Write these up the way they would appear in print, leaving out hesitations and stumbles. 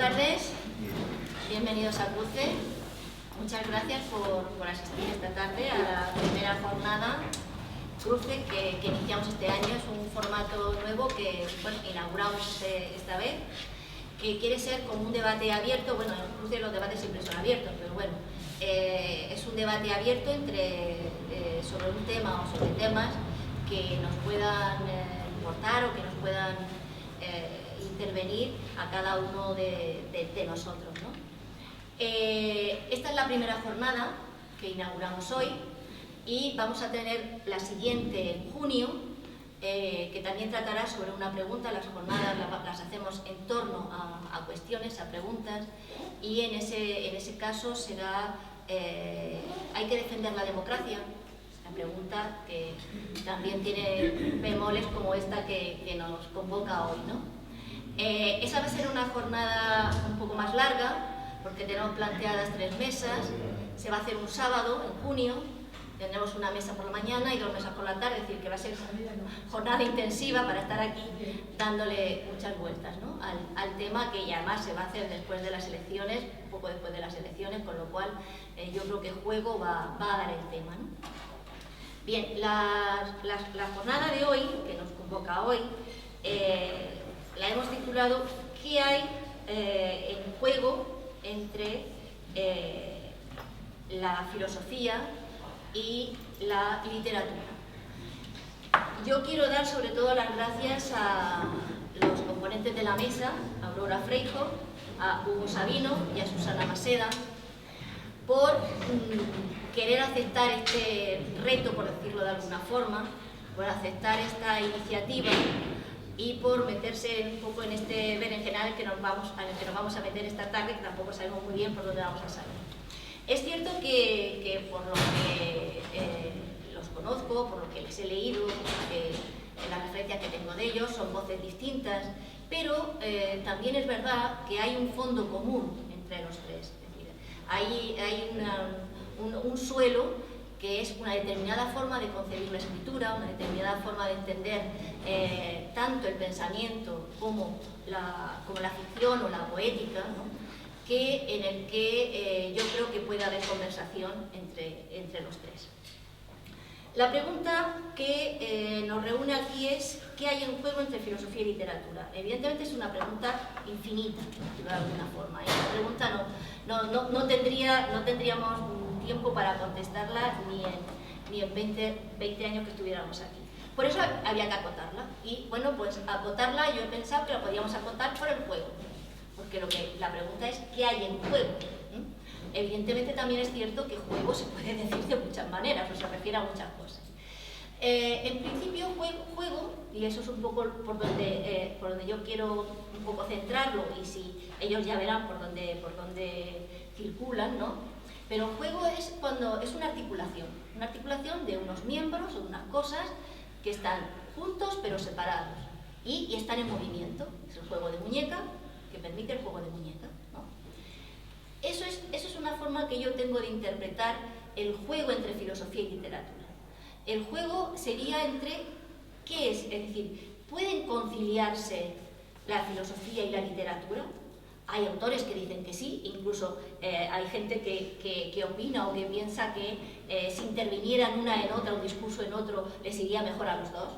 tardes, bienvenidos a Cruce. Muchas gracias por asistir esta tarde a la primera jornada Cruce que iniciamos este año. Es un formato nuevo que inauguramos esta vez, que quiere ser como un debate abierto. Bueno, en Cruce los debates siempre son abiertos, pero bueno, es un debate abierto sobre un tema o sobre temas que nos puedan importar o que nos puedan intervenir a cada uno de nosotros, ¿no? Esta es la primera jornada que inauguramos hoy y vamos a tener la siguiente en junio, que también tratará sobre una pregunta. Las jornadas las hacemos en torno a cuestiones, a preguntas, y en ese caso será ¿hay que defender la democracia? La pregunta que también tiene bemoles como esta que nos convoca hoy, ¿no? Esa va a ser una jornada un poco más larga, porque tenemos planteadas 3 mesas. Se va a hacer un sábado, en junio. Tendremos una mesa por la mañana y 2 mesas por la tarde, es decir, que va a ser jornada intensiva para estar aquí dándole muchas vueltas, ¿no? al tema, que ya además se va a hacer después de las elecciones, un poco después de las elecciones, con lo cual yo creo que juego va a dar el tema, ¿no? Bien, la jornada de hoy, que nos convoca hoy, la hemos titulado ¿Qué hay en juego entre la filosofía y la literatura? Yo quiero dar sobre todo las gracias a los componentes de la mesa, a Aurora Freijo, a Hugo Sabino y a Susana Maseda, por querer aceptar este reto, por decirlo de alguna forma, por aceptar esta iniciativa y por meterse un poco en este berenjenal en el que nos vamos a meter esta tarde, que tampoco sabemos muy bien por dónde vamos a salir. Es cierto que por lo que los conozco, por lo que les he leído, las referencias que tengo de ellos, son voces distintas, pero también es verdad que hay un fondo común entre los tres. Es decir, hay un suelo que es una determinada forma de concebir la escritura, una determinada forma de entender tanto el pensamiento como la ficción o la poética, ¿no? En el que yo creo que puede haber conversación entre los tres. La pregunta que nos reúne aquí es ¿qué hay en juego entre filosofía y literatura? Evidentemente es una pregunta infinita, de alguna forma. Esta pregunta no tendríamos tiempo para contestarla ni en 20 años que estuviéramos aquí. Por eso había que acotarla. Y bueno, pues acotarla, yo he pensado que la podíamos acotar por el juego. Porque la pregunta es ¿qué hay en juego? Evidentemente también es cierto que juego se puede decir de muchas maneras, o se refiere a muchas cosas. En principio, juego, y eso es un poco por donde yo quiero un poco centrarlo, y si ellos ya verán por dónde circulan, ¿no? Pero juego es cuando es una articulación de unos miembros o unas cosas que están juntos pero separados y están en movimiento. Es el juego de muñeca, que permite el juego de muñeca, ¿no? Eso es una forma que yo tengo de interpretar el juego entre filosofía y literatura. El juego sería entre ¿qué es? Es decir, ¿pueden conciliarse la filosofía y la literatura? Hay autores que dicen que sí, incluso hay gente que opina o que piensa que si intervinieran una en otra, un discurso en otro, les iría mejor a los dos,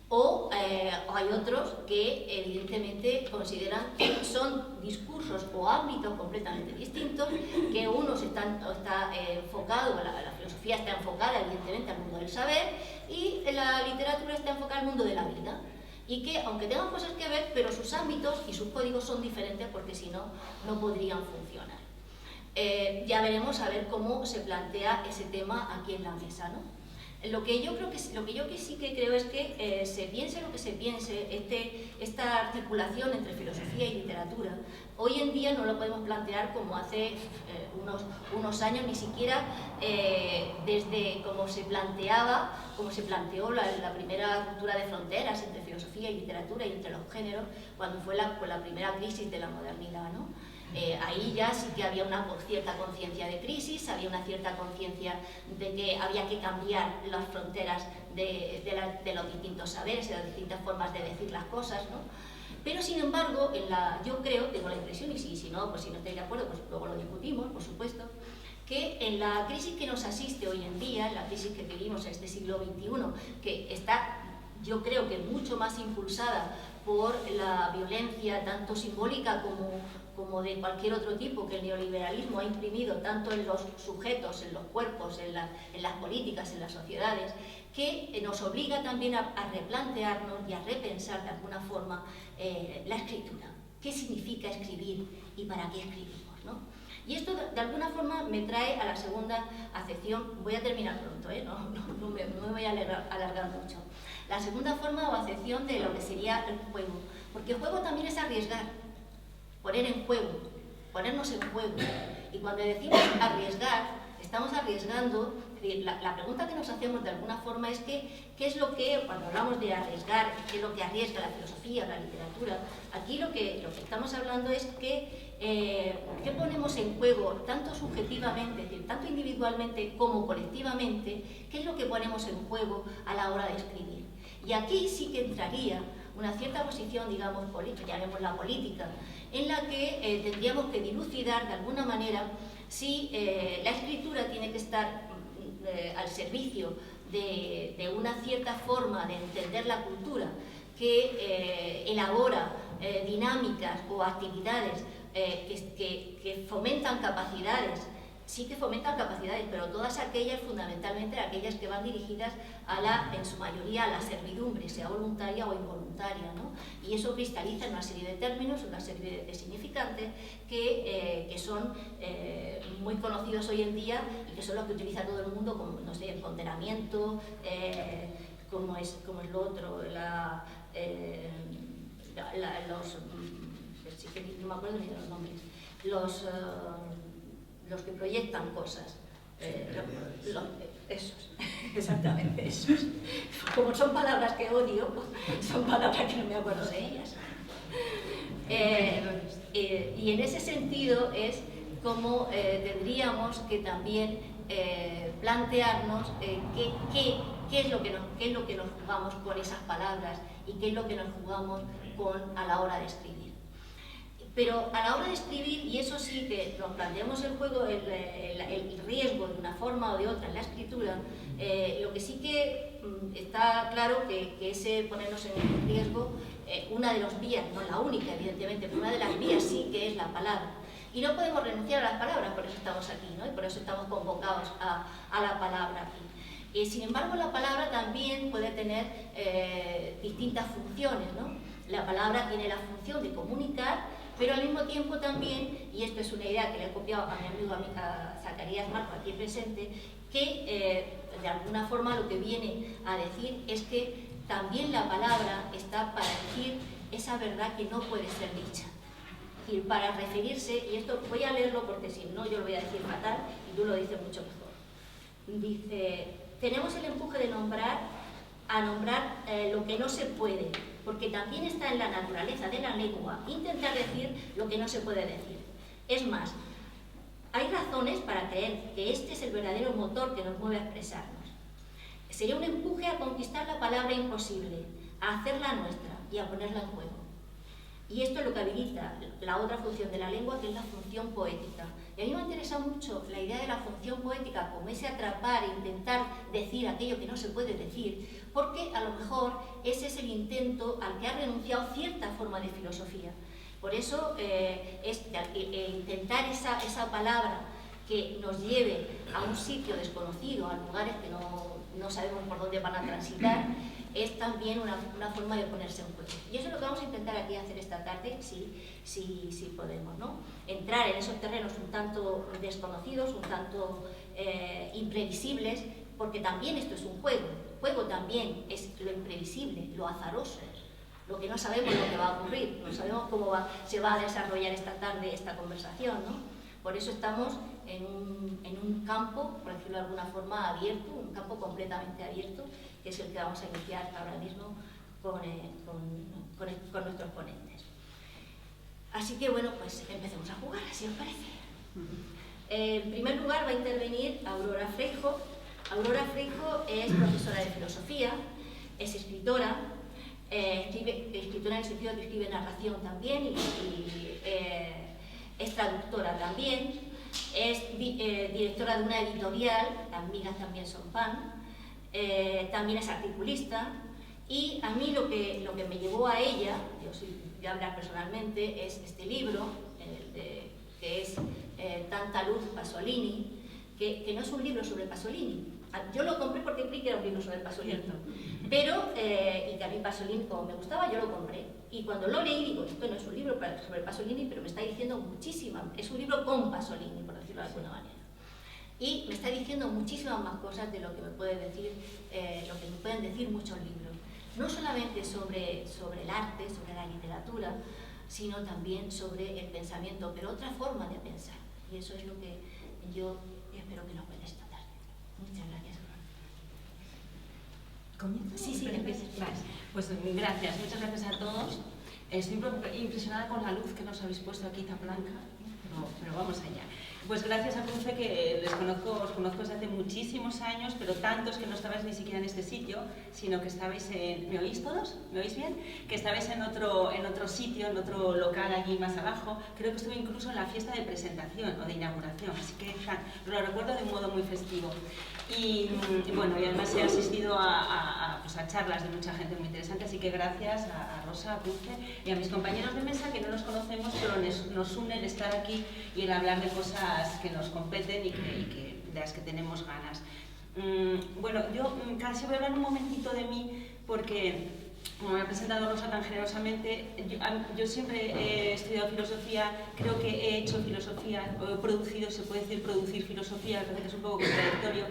O hay otros que evidentemente consideran que son discursos o ámbitos completamente distintos, que uno está enfocado, la filosofía está enfocada evidentemente al mundo del saber y la literatura está enfocada al mundo de la vida. Y que, aunque tengan cosas que ver, pero sus ámbitos y sus códigos son diferentes porque si no, no podrían funcionar. Ya veremos a ver cómo se plantea ese tema aquí en la mesa, ¿no? Lo que yo sí que creo es que se piense lo que se piense, esta articulación entre filosofía y literatura, hoy en día no lo podemos plantear como hace unos años, ni siquiera desde como se planteó la primera ruptura de fronteras entre filosofía y literatura y entre los géneros, cuando fue la primera crisis de la modernidad, ¿no? Ahí ya sí que había una cierta conciencia de crisis, había una cierta conciencia de que había que cambiar las fronteras de los distintos saberes, de las distintas formas de decir las cosas, ¿no? Pero sin embargo, yo creo, tengo la impresión, y si no estáis de acuerdo, pues luego lo discutimos, por supuesto, que en la crisis que nos asiste hoy en día, en la crisis que vivimos en este siglo XXI, que está, yo creo que mucho más impulsada por la violencia tanto simbólica como de cualquier otro tipo que el neoliberalismo ha imprimido tanto en los sujetos, en los cuerpos, en las políticas, en las sociedades, que nos obliga también a replantearnos y a repensar de alguna forma la escritura. ¿Qué significa escribir y para qué escribimos, ¿no? Y esto de alguna forma me trae a la segunda acepción. Voy a terminar pronto, no me voy a alargar mucho. La segunda forma o acepción de lo que sería el juego, porque el juego también es arriesgar, poner en juego, ponernos en juego. Y cuando decimos arriesgar, estamos arriesgando. La pregunta que nos hacemos de alguna forma es ¿qué es lo que, cuando hablamos de arriesgar, qué es lo que arriesga la filosofía, la literatura? Aquí lo que estamos hablando es qué ponemos en juego, tanto subjetivamente, es decir, tanto individualmente como colectivamente, qué es lo que ponemos en juego a la hora de escribir. Y aquí sí que entraría una cierta posición, digamos, llamémosla política, en la que tendríamos que dilucidar de alguna manera si la escritura tiene que estar al servicio de una cierta forma de entender la cultura que elabora dinámicas o actividades que fomentan capacidades. Sí que fomentan capacidades, pero todas aquellas, fundamentalmente aquellas que van dirigidas en su mayoría a la servidumbre, sea voluntaria o involuntaria, ¿no? Y eso cristaliza en una serie de términos, una serie de significantes que son muy conocidos hoy en día y que son los que utiliza todo el mundo, como, no sé, empoderamiento, como es lo otro, sí que no me acuerdo ni de los nombres, los que proyectan cosas, esos, exactamente esos. Como son palabras que odio, son palabras que no me acuerdo de ellas. Y en ese sentido es como tendríamos que también plantearnos qué es lo que nos jugamos con esas palabras y qué es lo que nos jugamos a la hora de escribir. Pero a la hora de escribir, y eso sí que nos planteamos el juego, el riesgo de una forma o de otra en la escritura, lo que sí que está claro que ese ponernos en riesgo, una de las vías, no la única evidentemente, pero una de las vías sí que es la palabra. Y no podemos renunciar a las palabras, por eso estamos aquí, ¿no? Y por eso estamos convocados a la palabra aquí. Sin embargo, la palabra también puede tener distintas funciones, ¿no? La palabra tiene la función de comunicar, pero al mismo tiempo también, y esto es una idea que le he copiado a mi amigo a Zacarías Marco, aquí presente, que de alguna forma lo que viene a decir es que también la palabra está para decir esa verdad que no puede ser dicha. Es decir, para referirse, y esto voy a leerlo porque si no yo lo voy a decir fatal y tú lo dices mucho mejor. Dice, tenemos el empuje de nombrar lo que no se puede, porque también está en la naturaleza de la lengua intentar decir lo que no se puede decir. Es más, hay razones para creer que este es el verdadero motor que nos mueve a expresarnos. Sería un empuje a conquistar la palabra imposible, a hacerla nuestra y a ponerla en juego. Y esto es lo que habilita la otra función de la lengua, que es la función poética. Y a mí me interesa mucho la idea de la función poética como ese atrapar e intentar decir aquello que no se puede decir, porque a lo mejor ese es el intento al que ha renunciado cierta forma de filosofía. Por eso intentar esa palabra que nos lleve a un sitio desconocido, a lugares que no sabemos por dónde van a transitar, es también una forma de ponerse en juego. Y eso es lo que vamos a intentar aquí hacer esta tarde, si podemos, ¿no? Entrar en esos terrenos un tanto desconocidos, un tanto imprevisibles, porque también esto es un juego. Juego también es lo imprevisible, lo azaroso, lo que no sabemos lo que va a ocurrir, no sabemos cómo se va a desarrollar esta tarde esta conversación, ¿no? Por eso estamos en un campo, por decirlo de alguna forma, abierto, un campo completamente abierto, que es el que vamos a iniciar ahora mismo con nuestros ponentes. Así que bueno, pues empecemos a jugar, si os parece. En primer lugar va a intervenir Aurora Freijo. Aurora Freijo es profesora de filosofía, es escritora, escritora en el sentido de que escribe narración también y es traductora también, es directora de una editorial, Las migas también son pan, también es articulista y a mí lo que me llevó a ella, yo voy a hablar personalmente, es este libro que es Tanta luz Pasolini, que no es un libro sobre Pasolini. Yo lo compré porque creí que era un libro sobre Pasolini, pero, y que a mí Pasolini, como me gustaba, yo lo compré. Y cuando lo leí, digo, esto no es un libro sobre Pasolini, pero me está diciendo muchísimas, es un libro con Pasolini, por decirlo de alguna manera. Y me está diciendo muchísimas más cosas de lo que me puede decir, lo que me pueden decir muchos libros. No solamente sobre el arte, sobre la literatura, sino también sobre el pensamiento, pero otra forma de pensar. Y eso es lo que yo espero que nos pueda esta tarde. Muchas gracias. ¿Comienzo? Sí, empieza. Pues gracias, muchas gracias a todos. Estoy impresionada con la luz que nos habéis puesto aquí tan blanca, pero vamos allá. Pues gracias a Cruce, que os conozco desde hace muchísimos años, pero tantos que no estabais ni siquiera en este sitio, sino que estabais en... ¿Me oís todos? ¿Me oís bien? Que estabais en otro sitio, en otro local allí más abajo. Creo que estuve incluso en la fiesta de presentación o de inauguración, así que lo recuerdo de un modo muy festivo. Y bueno, y además he asistido a charlas de mucha gente muy interesante, así que gracias a Rosa, a Cruce y a mis compañeros de mesa, que no nos conocemos, pero nos une el estar aquí y el hablar de cosas que nos competen y de las que tenemos ganas. Bueno, yo casi voy a hablar un momentito de mí porque, como me ha presentado Rosa tan generosamente, yo siempre he estudiado filosofía, creo que he hecho filosofía, o he producido, se puede decir producir filosofía, me parece que es un poco contradictorio,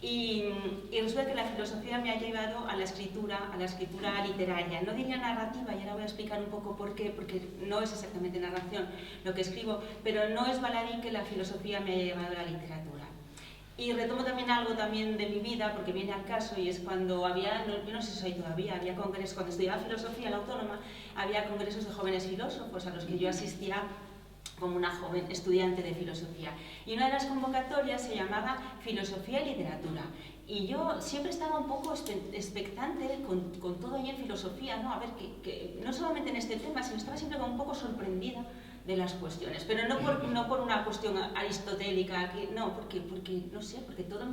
y resulta que la filosofía me ha llevado a la escritura literaria. No diría narrativa, y ahora voy a explicar un poco por qué, porque no es exactamente narración lo que escribo, pero no es baladí que la filosofía me haya llevado a la literatura. Y retomo también algo también de mi vida, porque viene al caso, y es cuando había, yo no sé si hay todavía, había congresos, cuando estudiaba filosofía en la Autónoma, había congresos de jóvenes filósofos a los que yo asistía como una joven estudiante de filosofía. Y una de las convocatorias se llamaba Filosofía y Literatura. Y yo siempre estaba un poco expectante con todo ahí en filosofía, ¿no? A ver, que no solamente en este tema, sino estaba siempre como un poco sorprendida de las cuestiones, pero no por una cuestión aristotélica, no, porque no sé, porque todo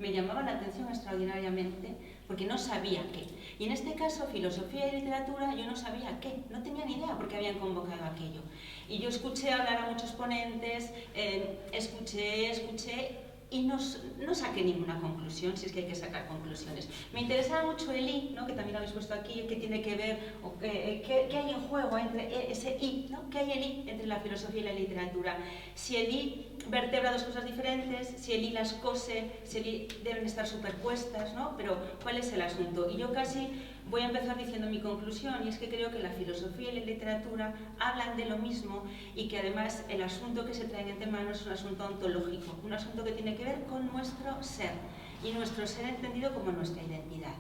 me llamaba la atención extraordinariamente, porque no sabía qué. Y en este caso, filosofía y literatura, yo no sabía qué, no tenía ni idea por qué habían convocado aquello. Y yo escuché hablar a muchos ponentes, escuché y no saqué ninguna conclusión, si es que hay que sacar conclusiones. Me interesaba mucho el I, ¿no? Que también lo habéis puesto aquí, que tiene que ver, qué hay en juego entre ese I, ¿no? ¿Qué hay el I entre la filosofía y la literatura? Si el I vertebra dos cosas diferentes, si el I las cose, si el I deben estar superpuestas, ¿no? Pero ¿cuál es el asunto? Y yo casi voy a empezar diciendo mi conclusión, y es que creo que la filosofía y la literatura hablan de lo mismo y que además el asunto que se traen entre manos es un asunto ontológico, un asunto que tiene que ver con nuestro ser, y nuestro ser entendido como nuestra identidad.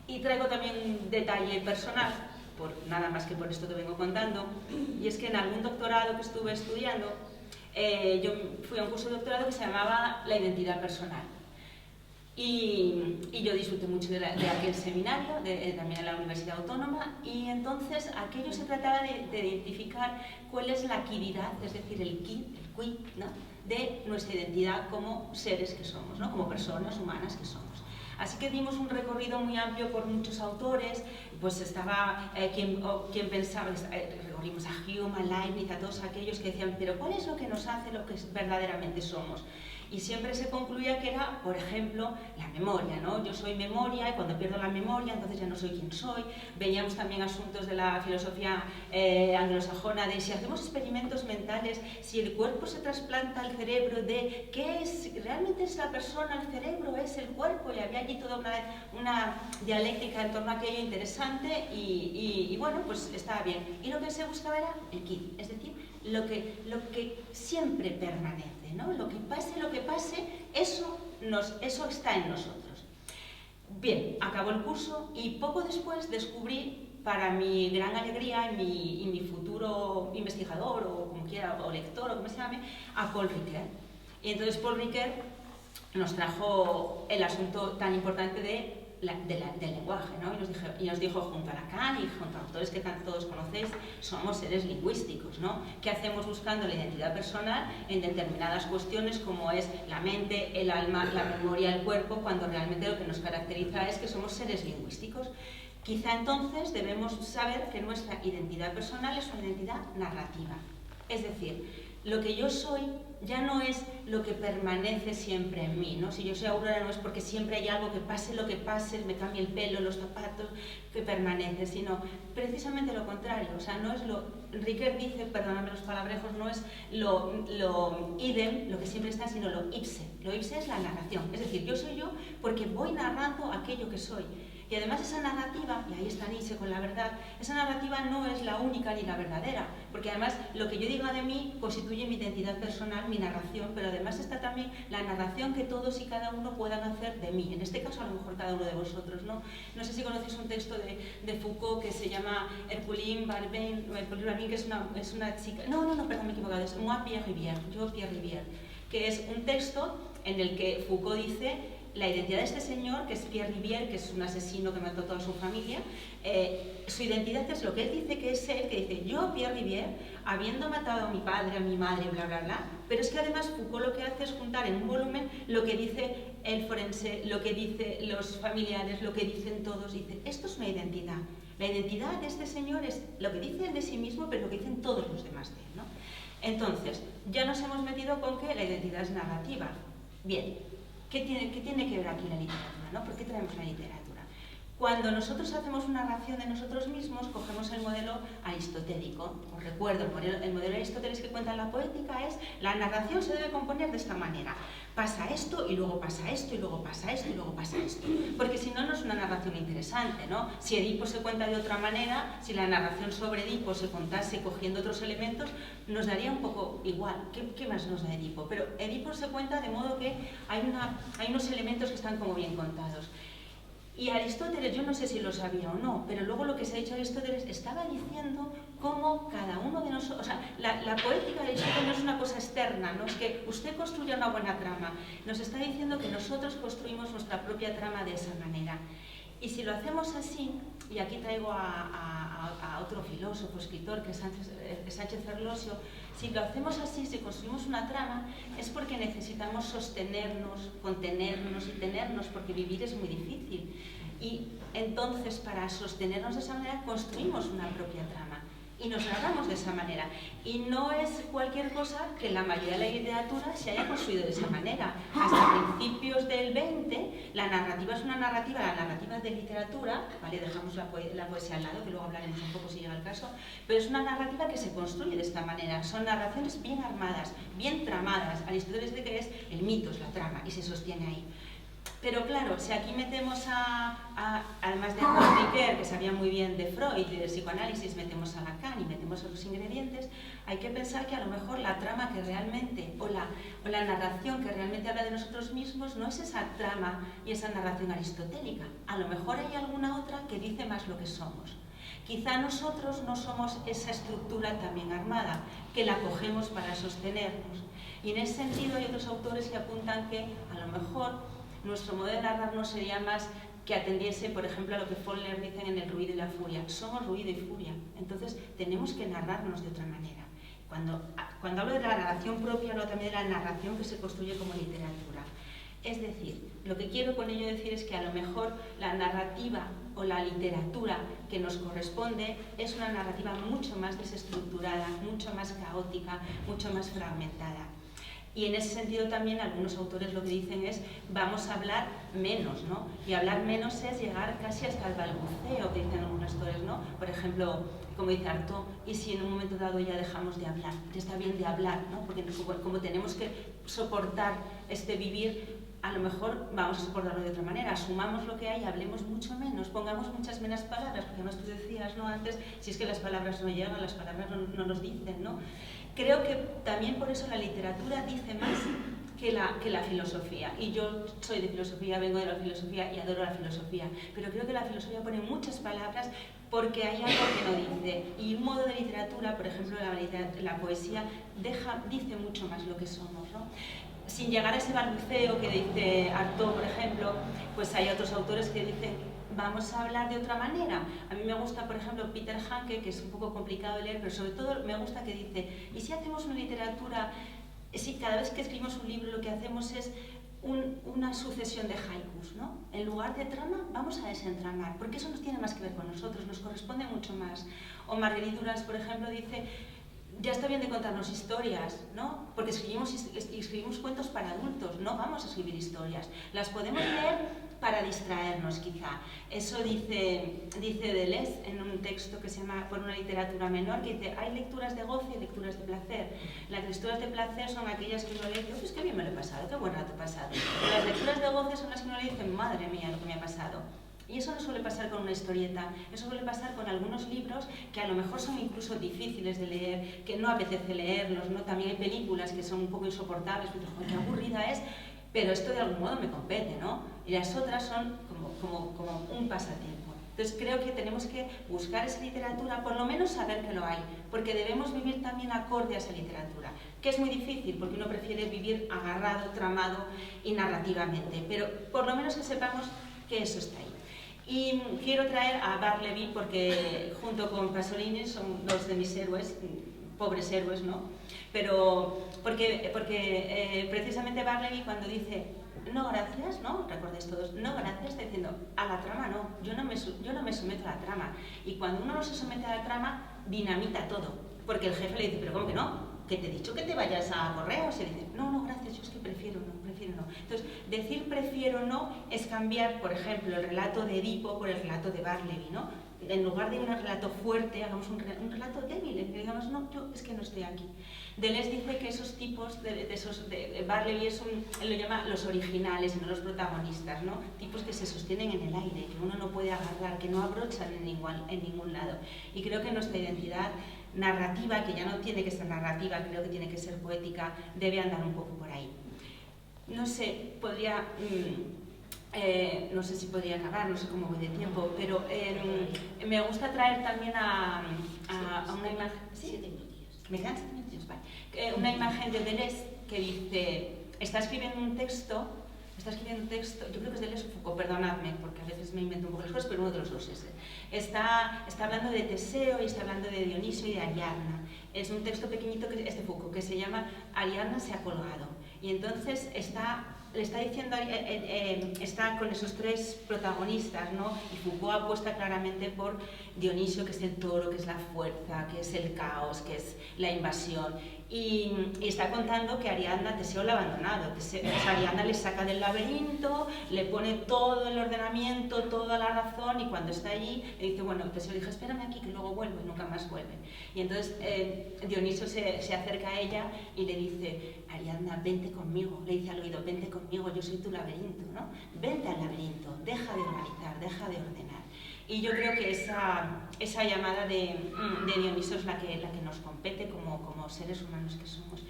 Y traigo también un detalle personal, nada más que por esto que vengo contando, y es que en algún doctorado que estuve estudiando, yo fui a un curso de doctorado que se llamaba La identidad personal. Y yo disfruté mucho de aquel seminario, también en la Universidad Autónoma, y entonces aquello se trataba de identificar cuál es la quididad, es decir, el qui, ¿no? De nuestra identidad como seres que somos, ¿no? Como personas humanas que somos. Así que dimos un recorrido muy amplio por muchos autores, pues estaba quien pensaba, recorrimos a Hume, a Leibniz, a todos aquellos que decían, pero ¿cuál es lo que nos hace lo que verdaderamente somos? Y siempre se concluía que era, por ejemplo, la memoria, ¿no? Yo soy memoria y cuando pierdo la memoria entonces ya no soy quien soy. Veíamos también asuntos de la filosofía anglosajona de si hacemos experimentos mentales, si el cuerpo se trasplanta al cerebro, de qué es, realmente es la persona, el cerebro es el cuerpo, y había allí toda una dialéctica en torno a aquello interesante y bueno, pues estaba bien. Y lo que se buscaba era el quid, es decir, lo que siempre permanece, ¿no? Lo que pase, eso está en nosotros. Bien, acabó el curso y poco después descubrí, para mi gran alegría y mi futuro investigador o como quiera, o lector o como se llame, a Paul Ricoeur. Y entonces Paul Ricoeur nos trajo el asunto tan importante de del lenguaje, ¿no? Y nos dijo junto a Lacan y junto a autores que todos conocéis, somos seres lingüísticos, ¿no? ¿Qué hacemos buscando la identidad personal en determinadas cuestiones como es la mente, el alma, la memoria, el cuerpo, cuando realmente lo que nos caracteriza es que somos seres lingüísticos? Quizá entonces debemos saber que nuestra identidad personal es una identidad narrativa. Es decir, lo que yo soy ya no es lo que permanece siempre en mí, ¿no? Si yo soy Aurora no es porque siempre hay algo que pase lo que pase, me cambie el pelo, los zapatos, que permanece, sino precisamente lo contrario. O sea, no es lo... Riquet dice, perdóname los palabrejos, no es lo idem, lo que siempre está, sino lo ipse. Lo ipse es la narración. Es decir, yo soy yo porque voy narrando aquello que soy. Y además esa narrativa, y ahí está Nietzsche con la verdad, esa narrativa no es la única ni la verdadera, porque además lo que yo diga de mí constituye mi identidad personal, mi narración, pero además está también la narración que todos y cada uno puedan hacer de mí, en este caso a lo mejor cada uno de vosotros, ¿no? No sé si conocéis un texto de Foucault que se llama Herculine Barbin, que es una chica, perdón, me he equivocado, es Moi Pierre Rivière, yo Pierre Rivière, que es un texto en el que Foucault dice la identidad de este señor, que es Pierre Rivière, que es un asesino que mató a toda su familia, su identidad es lo que él dice que es él, que dice, yo, Pierre Rivière, habiendo matado a mi padre, a mi madre, bla, bla, bla, pero es que además Foucault lo que hace es juntar en un volumen lo que dice el forense, lo que dice los familiares, lo que dicen todos, dice, esto es una identidad. La identidad de este señor es lo que dice él de sí mismo, pero lo que dicen todos los demás de él, ¿no? Entonces, ya nos hemos metido con que la identidad es narrativa. Bien, ¿qué tiene que ver aquí la literatura, ¿no? ¿Por qué traemos la literatura? Cuando nosotros hacemos una narración de nosotros mismos, cogemos el modelo aristotélico. Os recuerdo, el modelo aristotélico que cuenta en la poética es la narración se debe componer de esta manera. Pasa esto, y luego pasa esto, y luego pasa esto, y luego pasa esto. Porque si no, no es una narración interesante, ¿no? Si Edipo se cuenta de otra manera, si la narración sobre Edipo se contase cogiendo otros elementos, nos daría un poco igual. ¿Qué más nos da Edipo? Pero Edipo se cuenta de modo que hay unos elementos que están como bien contados. Y Aristóteles, yo no sé si lo sabía o no, pero luego lo que se ha dicho Aristóteles estaba diciendo cómo cada uno de nosotros, o sea, la poética de Aristóteles no es una cosa externa, no es que usted construya una buena trama, nos está diciendo que nosotros construimos nuestra propia trama de esa manera. Y si lo hacemos así, y aquí traigo a otro filósofo, escritor, que es Sánchez Ferlosio, si lo hacemos así, si construimos una trama, es porque necesitamos sostenernos, contenernos y tenernos, porque vivir es muy difícil. Y entonces, para sostenernos de esa manera, construimos una propia trama. Y nos narramos de esa manera. Y no es cualquier cosa que la mayoría de la literatura se haya construido de esa manera. Hasta principios del 20, la narrativa es una narrativa, la narrativa de literatura, ¿vale? Dejamos la poesía al lado, que luego hablaremos un poco si llega el caso, pero es una narrativa que se construye de esta manera. Son narraciones bien armadas, bien tramadas. Aristóteles dice que es el mitos, la trama, y se sostiene ahí. Pero claro, si aquí metemos además de Riquet, que sabía muy bien de Freud y del psicoanálisis, metemos a Lacan y metemos a los ingredientes, hay que pensar que a lo mejor la trama que realmente, o la narración que realmente habla de nosotros mismos, no es esa trama y esa narración aristotélica. A lo mejor hay alguna otra que dice más lo que somos. Quizá nosotros no somos esa estructura también armada, que la cogemos para sostenernos. Y en ese sentido hay otros autores que apuntan que a lo mejor nuestro modo de narrarnos sería más que atendiese, por ejemplo, a lo que Faulkner dicen en el ruido y la furia. Somos ruido y furia, entonces tenemos que narrarnos de otra manera. Cuando hablo de la narración propia, hablo también de la narración que se construye como literatura. Es decir, lo que quiero con ello decir es que a lo mejor la narrativa o la literatura que nos corresponde es una narrativa mucho más desestructurada, mucho más caótica, mucho más fragmentada. Y en ese sentido también algunos autores lo que dicen es vamos a hablar menos, ¿no? Y hablar menos es llegar casi hasta el balbuceo, que dicen algunos autores, ¿no? Por ejemplo, como dice Artaud, y si en un momento dado ya dejamos de hablar, ya está bien de hablar, ¿no? Porque como tenemos que soportar este vivir, a lo mejor vamos a soportarlo de otra manera, asumamos lo que hay, hablemos mucho menos, pongamos muchas menos palabras, porque además tú decías, ¿no? Antes, si es que las palabras no llegan, las palabras no nos dicen, ¿no? Creo que también por eso la literatura dice más que la filosofía. Y yo soy de filosofía, vengo de la filosofía y adoro la filosofía. Pero creo que la filosofía pone muchas palabras porque hay algo que no dice. Y un modo de literatura, por ejemplo, la poesía, dice mucho más lo que somos, ¿no? sin llegar a ese balbuceo que dice Artaud, por ejemplo, pues hay otros autores que dicen, vamos a hablar de otra manera. A mí me gusta, por ejemplo, Peter Handke, que es un poco complicado de leer, pero sobre todo me gusta que dice, ¿y si hacemos una literatura, si cada vez que escribimos un libro lo que hacemos es una sucesión de haikus, ¿no? En lugar de trama, vamos a desentramar, porque eso nos tiene más que ver con nosotros, nos corresponde mucho más. O Marguerite Duras, por ejemplo, dice, ya está bien de contarnos historias, ¿no? Porque escribimos cuentos para adultos, no vamos a escribir historias. Las podemos leer para distraernos, quizá. Eso dice Deleuze en un texto que se llama Por una literatura menor, que dice, hay lecturas de goce y lecturas de placer. Las lecturas de placer son aquellas que uno lee y dice, pues qué bien me lo he pasado, qué buen rato he pasado. Pero las lecturas de goce son las que uno lee y dice, madre mía, lo que me ha pasado. Y eso no suele pasar con una historieta, eso suele pasar con algunos libros que a lo mejor son incluso difíciles de leer, que no apetece leerlos, ¿no? También hay películas que son un poco insoportables, qué aburrida es, pero esto de algún modo me compete, ¿no? Y las otras son como un pasatiempo. Entonces creo que tenemos que buscar esa literatura, por lo menos saber que lo hay, porque debemos vivir también acorde a esa literatura, que es muy difícil porque uno prefiere vivir agarrado, tramado y narrativamente, pero por lo menos que sepamos que eso está ahí. Y quiero traer a Bartleby porque junto con Pasolini son dos de mis héroes, pobres héroes, ¿no? Pero porque precisamente Bartleby cuando dice no gracias, ¿no? Recordéis todos, no gracias, está diciendo a la trama no, yo no me someto a la trama. Y cuando uno no se somete a la trama, dinamita todo, porque el jefe le dice, pero ¿cómo que no? Que te he dicho que te vayas a correos, y dice, no, gracias, yo es que prefiero no. Entonces, decir prefiero no es cambiar, por ejemplo, el relato de Edipo por el relato de Bartleby, ¿no? En lugar de un relato fuerte, hagamos un relato débil, en que digamos, no, yo es que no estoy aquí. Deleuze dice que esos tipos de Bartleby él lo llama los originales y no los protagonistas, ¿no? Tipos que se sostienen en el aire, que uno no puede agarrar, que no abrochan en ningún lado. Y creo que nuestra identidad narrativa, que ya no tiene que ser narrativa, creo que tiene que ser poética, debe andar un poco por ahí. No sé, no sé si podría acabar, no sé cómo voy de tiempo, pero me gusta traer también a una imagen. ¿Sí? 7 minutos. ¿Me quedan 7 minutos? Vale. Una imagen de Deleuze que dice, está escribiendo un texto, yo creo que es Deleuze o Foucault, perdonadme, porque a veces me invento un poco las cosas, pero uno de los dos es. Está hablando de Teseo y está hablando de Dioniso y de Ariadna. Es un texto pequeñito que es de Foucault, que se llama Ariadna se ha colgado. Y entonces le está diciendo, está con esos tres protagonistas, ¿no? Y Foucault apuesta claramente por Dionisio, que es el toro, que es la fuerza, que es el caos, que es la invasión. Y está contando que Ariadna, Teseo la ha abandonado. Ariadna le saca del laberinto, le pone todo el ordenamiento, toda la razón, y cuando está allí le dice, bueno, Teseo le dice, espérame aquí que luego vuelvo, y nunca más vuelve. Y entonces Dionisio se acerca a ella y le dice, Ariadna, vente conmigo, le dice al oído, vente conmigo, yo soy tu laberinto, ¿no? Vente al laberinto, deja de organizar, deja de ordenar. Y yo creo que esa llamada de Dioniso es la que nos compete como seres humanos que somos.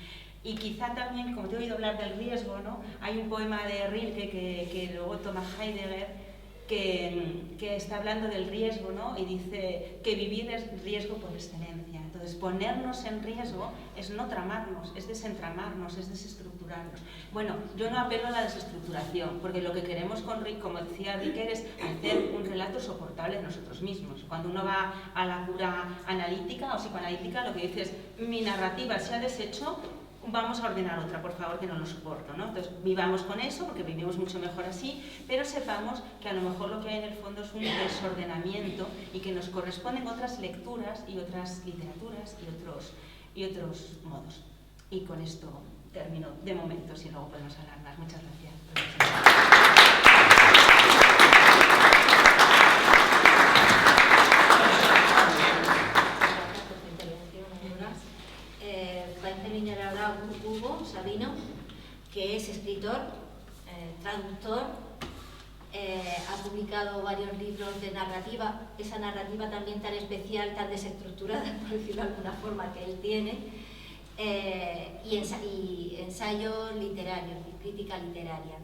Y quizá también, como te he oído hablar del riesgo, ¿no? Hay un poema de Rilke que luego toma Heidegger, que está hablando del riesgo, ¿no? Y dice que vivir es riesgo por excelencia. Entonces, ponernos en riesgo es no tramarnos, es desentramarnos, es desestructurarnos. Bueno, yo no apelo a la desestructuración, porque lo que queremos como decía Ricker, es hacer un relato soportable de nosotros mismos. Cuando uno va a la cura analítica o psicoanalítica, lo que dice es, mi narrativa se ha deshecho, vamos a ordenar otra, por favor, que no lo soporto, ¿no? Entonces, vivamos con eso, porque vivimos mucho mejor así, pero sepamos que a lo mejor lo que hay en el fondo es un desordenamiento y que nos corresponden otras lecturas y otras literaturas y otros modos. Y con esto termino de momento, si luego podemos hablar más. Muchas gracias. Va a intervenir ahora Hugo Sabino, que es escritor, traductor, ha publicado varios libros de narrativa, esa narrativa también tan especial, tan desestructurada, por decirlo de alguna forma, que él tiene, y ensayos literarios y crítica literaria.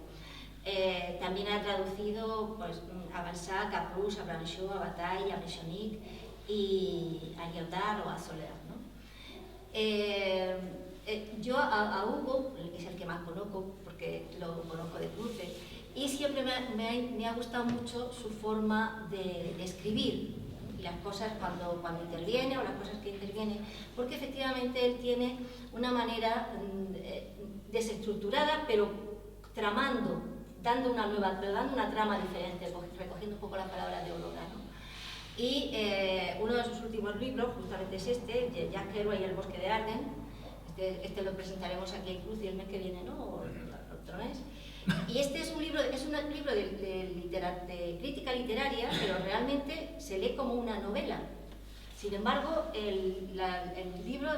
También ha traducido pues, a Balzac, a Proust, a Blanchot, a Bataille, a Mechanic y a Lyotard o a Soler, ¿no? yo a Hugo, que es el que más conozco, porque lo conozco de cruce, y siempre me ha gustado mucho su forma de escribir, y las cosas cuando interviene o las cosas que interviene, porque efectivamente él tiene una manera desestructurada, pero tramando, dando una trama diferente, recogiendo un poco las palabras de Aurora, ¿no? Y uno de sus últimos libros, justamente es este, de Jack Kerouac y El bosque de Arden. Este lo presentaremos aquí en Cruz y el mes que viene, ¿no? O otro mes. Y este es un libro de crítica literaria, pero realmente se lee como una novela. Sin embargo, el libro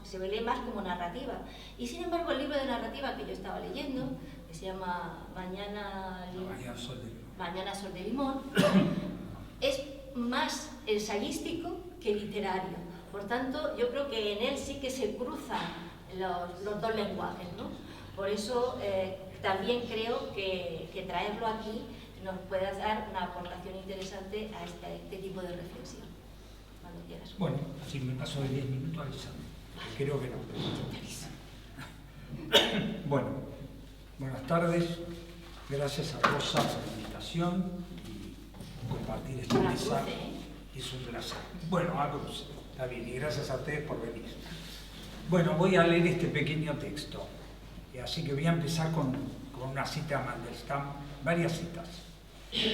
se lee más como narrativa. Y sin embargo, el libro de narrativa que yo estaba leyendo, que se llama Mañana Sol de Limón, es más ensayístico que literario. Por tanto, yo creo que en él sí que se cruzan los dos lenguajes, ¿no? Por eso también creo que traerlo aquí nos puede dar una aportación interesante a este tipo de reflexión. Cuando quieras. Bueno, si me pasó de 10 minutos, avísame. Creo que no. Bueno, buenas tardes. Gracias a Rosa por la invitación y compartir esta mesa. Es un placer. Bueno, a Cruz. Está bien, y gracias a ustedes por venir. Bueno, voy a leer este pequeño texto. Así que voy a empezar con una cita de Mandelstam, varias citas.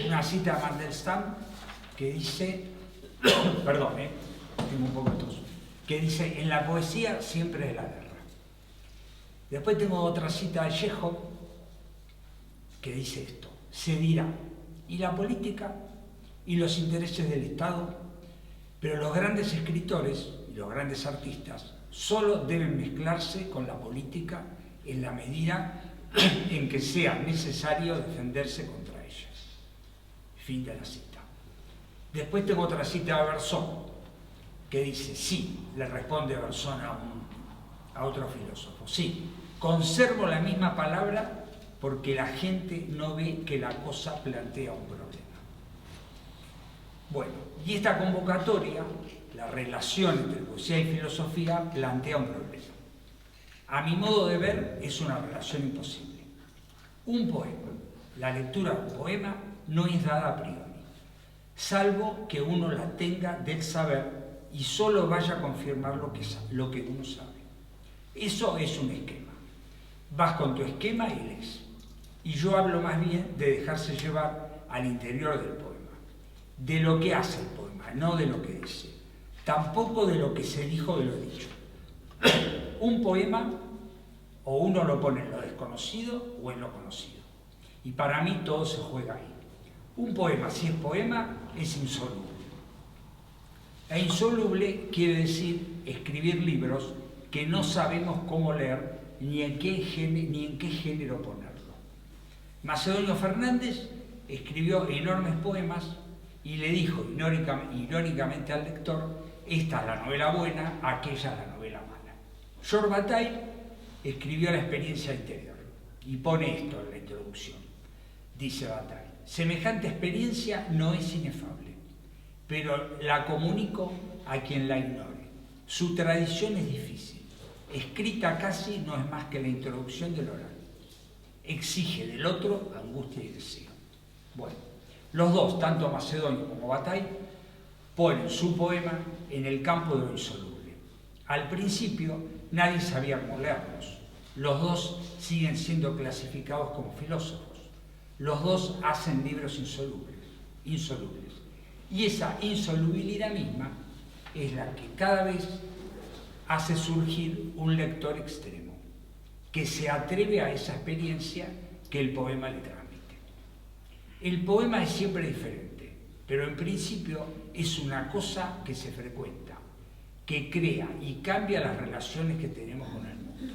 Una cita de Mandelstam que dice, perdón, tengo un poco de tos, que dice, en la poesía siempre es la guerra. Después tengo otra cita de Chekhov que dice esto, se dirá, y la política y los intereses del Estado, pero los grandes escritores y los grandes artistas solo deben mezclarse con la política en la medida en que sea necesario defenderse contra ellas. Fin de la cita. Después tengo otra cita de Bersón, que dice, sí, le responde Bersón a otro filósofo, sí, conservo la misma palabra porque la gente no ve que la cosa plantea un problema. Bueno, y esta convocatoria, la relación entre poesía y filosofía, plantea un problema. A mi modo de ver, es una relación imposible. Un poema, la lectura de un poema, no es dada a priori, salvo que uno la tenga del saber y solo vaya a confirmar lo que uno sabe. Eso es un esquema. Vas con tu esquema y lees. Y yo hablo más bien de dejarse llevar al interior del poema, de lo que hace el poema, no de lo que dice, tampoco de lo que se dijo de lo dicho. Un poema, o uno lo pone en lo desconocido o en lo conocido. Y para mí todo se juega ahí. Un poema, si es poema, es insoluble. E insoluble quiere decir escribir libros que no sabemos cómo leer ni en qué género ponerlo. Macedonio Fernández escribió enormes poemas y le dijo irónicamente al lector, esta es la novela buena, aquella es la novela mala. George Bataille escribió La experiencia interior y pone esto en la introducción. Dice Bataille, semejante experiencia no es inefable, pero la comunico a quien la ignore. Su tradición es difícil, escrita casi no es más que la introducción del oral. Exige del otro angustia y deseo. Bueno, los dos, tanto Macedonio como Bataille, ponen su poema en el campo de lo insoluble. Al principio nadie sabía cómo leerlos. Los dos siguen siendo clasificados como filósofos. Los dos hacen libros insolubles. Y esa insolubilidad misma es la que cada vez hace surgir un lector extremo, que se atreve a esa experiencia que el poema le transmite. El poema es siempre diferente, pero en principio es una cosa que se frecuenta, que crea y cambia las relaciones que tenemos con el mundo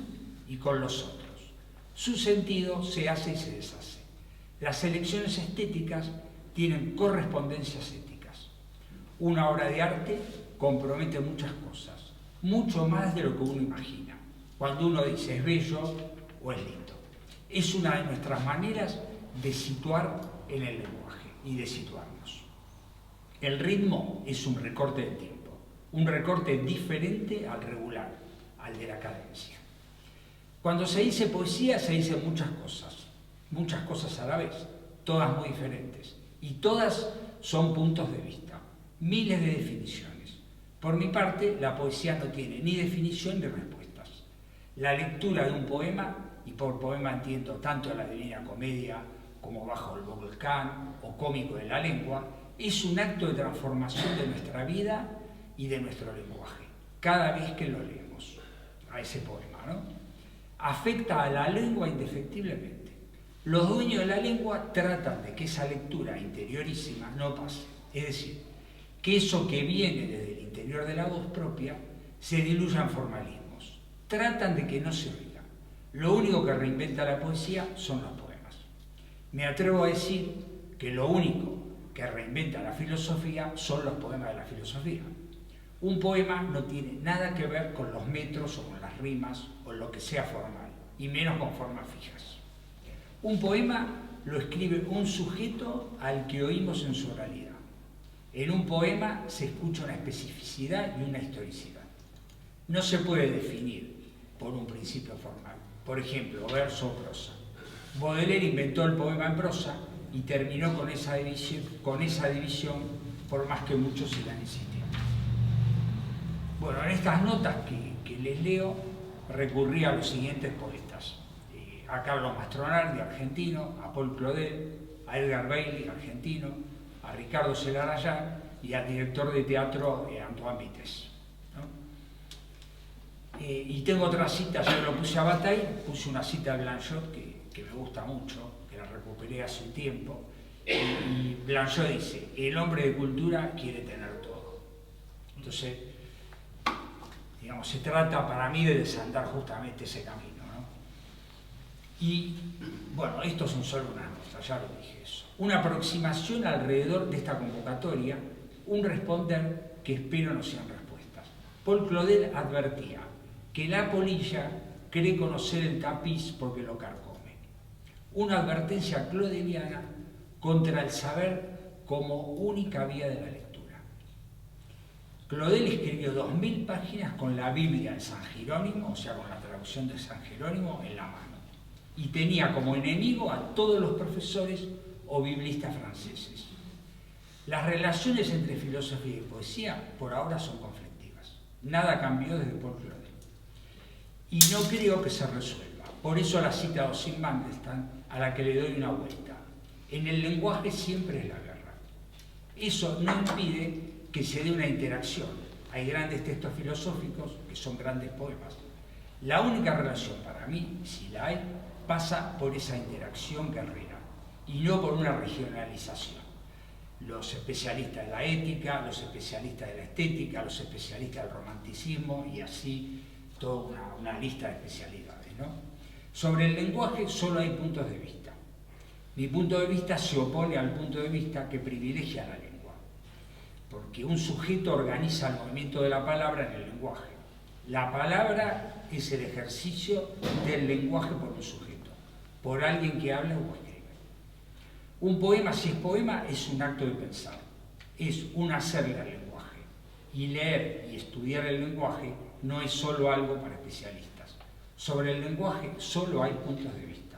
y con los otros. Su sentido se hace y se deshace. Las elecciones estéticas tienen correspondencias éticas. Una obra de arte compromete muchas cosas, mucho más de lo que uno imagina, cuando uno dice es bello o es lindo. Es una de nuestras maneras de situar en el lenguaje y de situarnos. El ritmo es un recorte de tiempo, un recorte diferente al regular, al de la cadencia. Cuando se dice poesía, se dicen muchas cosas a la vez, todas muy diferentes, y todas son puntos de vista, miles de definiciones. Por mi parte, la poesía no tiene ni definición ni respuestas. La lectura de un poema, y por poema entiendo tanto la Divina Comedia como Bajo el volcán o Cómico de la lengua, es un acto de transformación de nuestra vida y de nuestro lenguaje, cada vez que lo leemos, a ese poema, ¿no? Afecta a la lengua indefectiblemente. Los dueños de la lengua tratan de que esa lectura interiorísima no pase, es decir, que eso que viene desde el interior de la voz propia se diluya en formalismos. Tratan de que no se oiga. Lo único que reinventa la poesía son los poemas. Me atrevo a decir que lo único que reinventa la filosofía son los poemas de la filosofía. Un poema no tiene nada que ver con los metros o con las rimas o lo que sea formal, y menos con formas fijas. Un poema lo escribe un sujeto al que oímos en su oralidad. En un poema se escucha una especificidad y una historicidad. No se puede definir por un principio formal. Por ejemplo, verso o prosa. Baudelaire inventó el poema en prosa y terminó con esa división por más que muchos se la insistieron. Bueno, en estas notas que les leo recurrí a los siguientes poetas. A Carlos Mastronardi, argentino, a Paul Claudel, a Edgar Bailey, argentino, a Ricardo Celarayán y al director de teatro Antoine Vitesse, ¿no? Y tengo otra cita, yo lo puse a Bataille, puse una cita de Blanchot que me gusta mucho, que la recuperé hace un tiempo, y Blanchot dice: el hombre de cultura quiere tener todo. Entonces, digamos, se trata para mí de desandar justamente ese camino, ¿no? Y bueno, estos son solo unas notas, ya lo dije eso. Una aproximación alrededor de esta convocatoria, un responder que espero no sean respuestas. Paul Claudel advertía que la polilla cree conocer el tapiz porque lo carcome. Una advertencia claudeliana contra el saber como única vía de la lectura. Claudel escribió 2000 páginas con la Biblia en San Jerónimo, o sea, con la traducción de San Jerónimo en la mano, y tenía como enemigo a todos los profesores o biblistas franceses. Las relaciones entre filosofía y poesía por ahora son conflictivas. Nada cambió desde Paul Claudel. Y no creo que se resuelva. Por eso la cita de Ossip Mandelstam, a la que le doy una vuelta. En el lenguaje siempre es la guerra. Eso no impide que se dé una interacción. Hay grandes textos filosóficos que son grandes poemas. La única relación para mí, si la hay, pasa por esa interacción guerrera y no por una regionalización. Los especialistas de la ética, los especialistas de la estética, los especialistas del romanticismo y así toda una lista de especialidades, ¿no? Sobre el lenguaje solo hay puntos de vista. Mi punto de vista se opone al punto de vista que privilegia la lengua, porque un sujeto organiza el movimiento de la palabra en el lenguaje. La palabra es el ejercicio del lenguaje por un sujeto, por alguien que habla o escribe. Un poema, si es poema, es un acto de pensar, es un hacerle al lenguaje. Y leer y estudiar el lenguaje no es solo algo para especialistas. Sobre el lenguaje solo hay puntos de vista.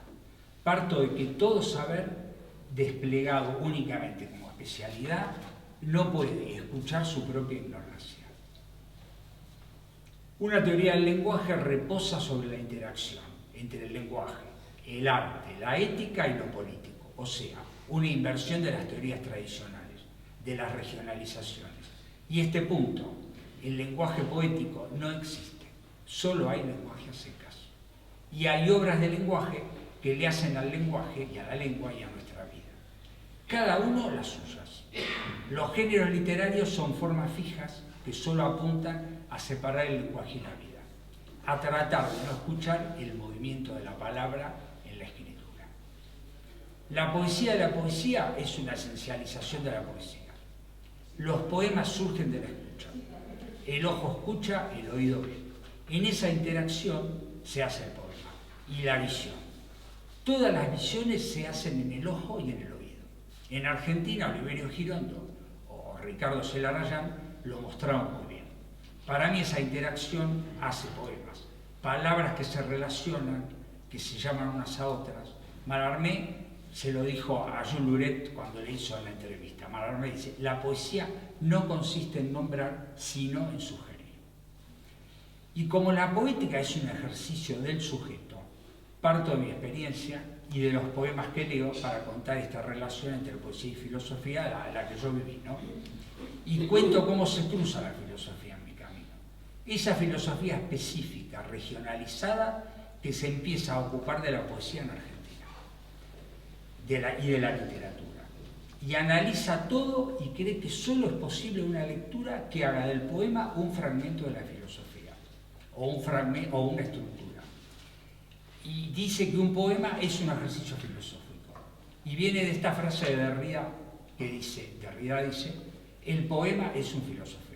Parto de que todo saber desplegado únicamente como especialidad no puede escuchar su propia ignorancia. Una teoría del lenguaje reposa sobre la interacción entre el lenguaje, el arte, la ética y lo político, o sea, una inversión de las teorías tradicionales, de las regionalizaciones. Y este punto, el lenguaje poético, no existe, solo hay lenguajes secas. Y hay obras de lenguaje que le hacen al lenguaje y a la lengua y a nuestra vida. Cada uno las suyas. Los géneros literarios son formas fijas que solo apuntan a separar el lenguaje y la vida, a tratar de no escuchar el movimiento de la palabra en la escritura. La poesía de la poesía es una esencialización de la poesía. Los poemas surgen de la escucha. El ojo escucha, el oído ve. En esa interacción se hace el poema. Y la visión. Todas las visiones se hacen en el ojo y en el oído. En Argentina, Oliverio Girondo o Ricardo Celarayán lo mostraron muy bien. Para mí esa interacción hace poemas. Palabras que se relacionan, que se llaman unas a otras. Mallarmé se lo dijo a Jules Luret cuando le hizo la entrevista. Mallarmé dice, la poesía no consiste en nombrar, sino en sugerir. Y como la poética es un ejercicio del sujeto, parto de mi experiencia y de los poemas que leo para contar esta relación entre poesía y filosofía, la que yo viví, ¿no? Y cuento cómo se cruza la filosofía en mi camino. Esa filosofía específica, regionalizada, que se empieza a ocupar de la poesía en Argentina y de la literatura. Y analiza todo y cree que solo es posible una lectura que haga del poema un fragmento de la filosofía, o una estructura. Y dice que un poema es un ejercicio filosófico. Y viene de esta frase de Derrida, Derrida dice, el poema es un filosofema.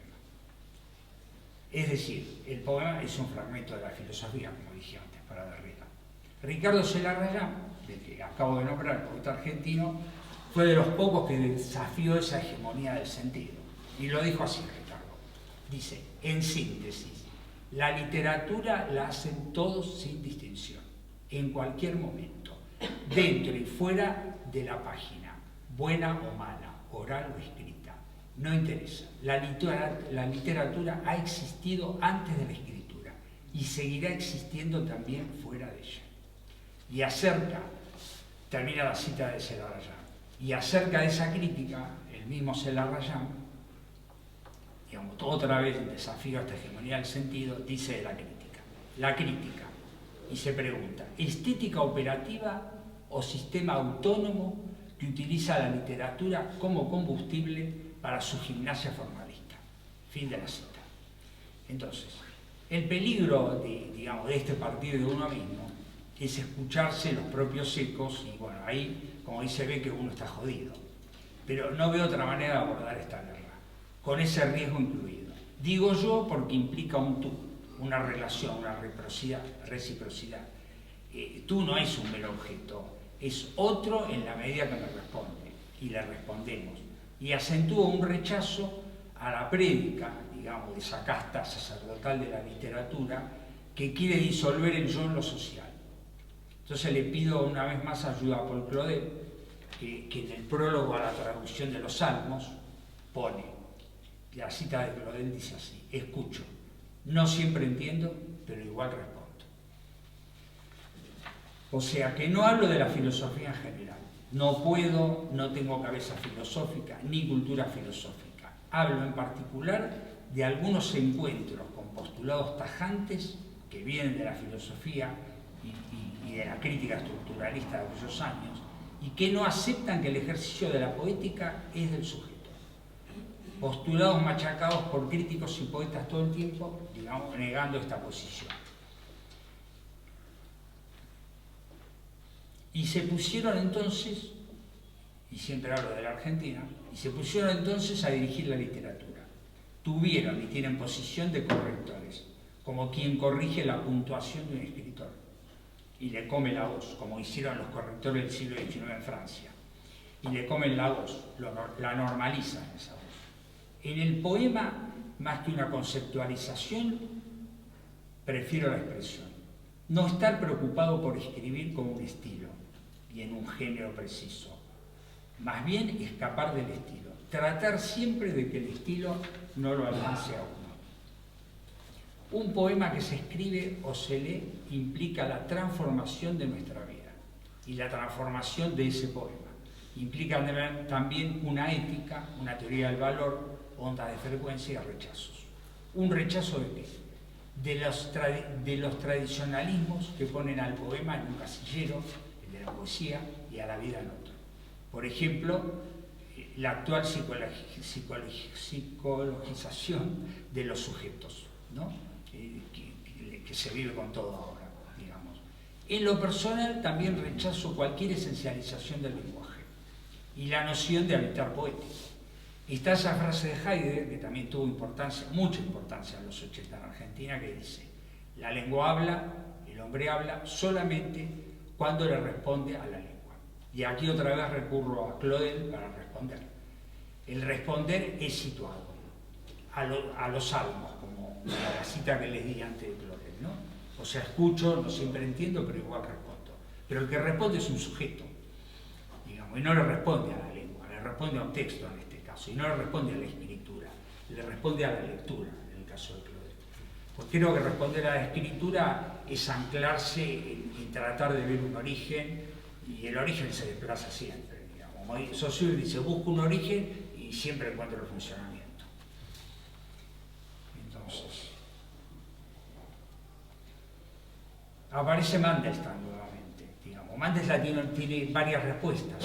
Es decir, el poema es un fragmento de la filosofía, como dije antes, para Derrida. Ricardo Celarrayán, del que acabo de nombrar, el poeta argentino, fue de los pocos que desafió esa hegemonía del sentido. Y lo dijo así, Ricardo. Dice, en síntesis, la literatura la hacen todos sin distinción, en cualquier momento, dentro y fuera de la página, buena o mala, oral o escrita. No interesa. La literatura ha existido antes de la escritura y seguirá existiendo también fuera de ella. Y termina la cita de Celarrayán, y acerca de esa crítica, el mismo Celarrayán, digamos, otra vez el desafío a esta hegemonía del sentido, dice de la crítica, y se pregunta, ¿estética operativa o sistema autónomo que utiliza la literatura como combustible para su gimnasia formalista? Fin de la cita. Entonces, el peligro de este partido de uno mismo es escucharse los propios ecos y bueno, ahí, como dice, ve que uno está jodido. Pero no veo otra manera de abordar esta guerra, con ese riesgo incluido. Digo yo porque implica un tú, una relación, una reciprocidad. Tú no es un mero objeto, es otro en la medida que me responde, y le respondemos. Y acentúa un rechazo a la prédica, digamos, de esa casta sacerdotal de la literatura, que quiere disolver el yo en lo social. Entonces le pido una vez más ayuda a Paul Claudel, que en el prólogo a la traducción de los Salmos pone, la cita de Claudel dice así, escucho, no siempre entiendo, pero igual respondo. O sea que no hablo de la filosofía en general, no puedo, no tengo cabeza filosófica, ni cultura filosófica. Hablo en particular de algunos encuentros con postulados tajantes que vienen de la filosofía y de la crítica estructuralista de aquellos años, y que no aceptan que el ejercicio de la poética es del sujeto. Postulados machacados por críticos y poetas todo el tiempo, digamos, negando esta posición. Y se pusieron entonces, y siempre hablo de la Argentina, y se pusieron entonces a dirigir la literatura. Tuvieron y tienen posición de correctores, como quien corrige la puntuación de un escritor y le come la voz, como hicieron los correctores del siglo XIX en Francia. Y le comen la voz, la normalizan esa voz. En el poema, más que una conceptualización, prefiero la expresión. No estar preocupado por escribir como un estilo y en un género preciso. Más bien escapar del estilo. Tratar siempre de que el estilo no lo alcance a uno. Un poema que se escribe o se lee implica la transformación de nuestra vida y la transformación de ese poema. Implica también una ética, una teoría del valor, ondas de frecuencia y rechazos. ¿Un rechazo de qué? De los tradicionalismos que ponen al poema en un casillero, el de la poesía, y a la vida en otro. Por ejemplo, la actual psicologización de los sujetos, ¿no? que se vive con todo ahora, digamos. En lo personal también rechazo cualquier esencialización del lenguaje y la noción de habitar poético. Está esa frase de Heidegger, que también tuvo mucha importancia en los 80 en Argentina, que dice, la lengua habla, el hombre habla solamente cuando le responde a la lengua. Y aquí otra vez recurro a Claudel para responder. El responder es situado. a los salmos, como la cita que les di antes de Claudel, ¿no? O sea, escucho, no siempre entiendo, pero igual respondo. Pero el que responde es un sujeto, digamos, y no le responde a la lengua, le responde a un texto en este caso, y no le responde a la escritura, le responde a la lectura, en el caso de Claudel. Pues creo que responder a la escritura es anclarse en tratar de ver un origen, y el origen se desplaza siempre, digamos. Saussure dice, busco un origen y siempre encuentro el funcionamiento. Entonces, aparece Mandelstam nuevamente, digamos. Mandelstam tiene varias respuestas,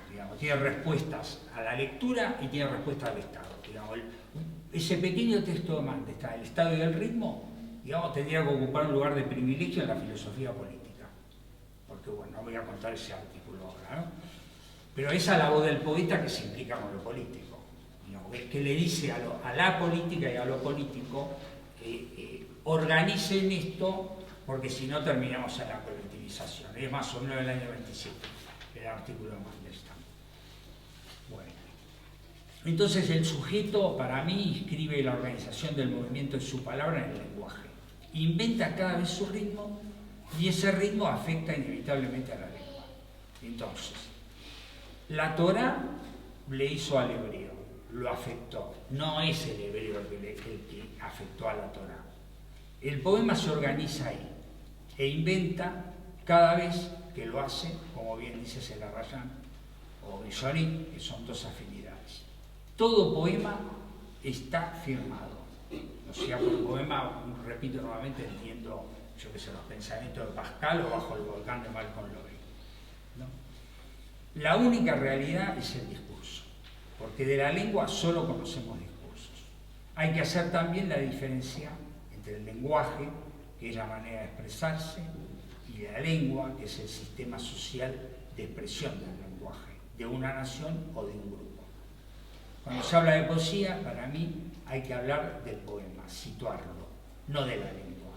digamos. Tiene respuestas a la lectura y tiene respuestas al Estado, digamos. Ese pequeño texto de Mandelstam, el Estado y el ritmo, digamos, tendría que ocupar un lugar de privilegio en la filosofía política. Porque, bueno, no voy a contar ese artículo ahora, ¿no? Pero esa es la voz del poeta que se implica con lo político, digamos, que le dice a la política y a lo político, organicen esto, porque si no terminamos en la colectivización. Es más o menos del año 27, el artículo de Mandelstam. Bueno. Entonces el sujeto, para mí, inscribe la organización del movimiento en su palabra en el lenguaje. Inventa cada vez su ritmo y ese ritmo afecta inevitablemente a la lengua. Entonces, la Torá le hizo al hebreo, lo afectó. No es el hebreo el que afectó a la Torá. El poema se organiza ahí e inventa cada vez que lo hace, como bien dice Selarrayán o Bishorik, que son dos afinidades. Todo poema está firmado. O sea, por poema, repito nuevamente, entiendo, yo que sé, los pensamientos de Pascal o Bajo el volcán de Malcolm Lowry, ¿no? La única realidad es el discurso, porque de la lengua solo conocemos discursos. Hay que hacer también la diferencia entre el lenguaje, que es la manera de expresarse, y la lengua, que es el sistema social de expresión del lenguaje, de una nación o de un grupo. Cuando se habla de poesía, para mí hay que hablar del poema, situarlo, no de la lengua,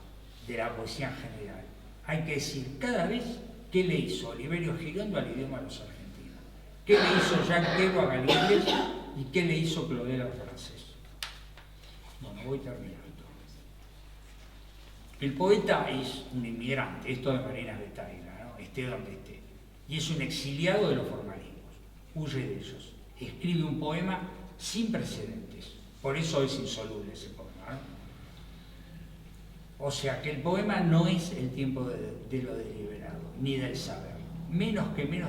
de la poesía en general. Hay que decir cada vez qué le hizo Oliverio Girondo al idioma de los argentinos, qué le hizo Jacques Debo a Galileo y qué le hizo Claudel al francés. Bueno, voy terminando. El poeta es un inmigrante, esto de Marina Betaiga, ¿no? Esté donde esté, y es un exiliado de los formalismos, huye de ellos, escribe un poema sin precedentes, por eso es insoluble ese poema, ¿no? O sea que el poema no es el tiempo de lo deliberado, ni del saber, menos de lo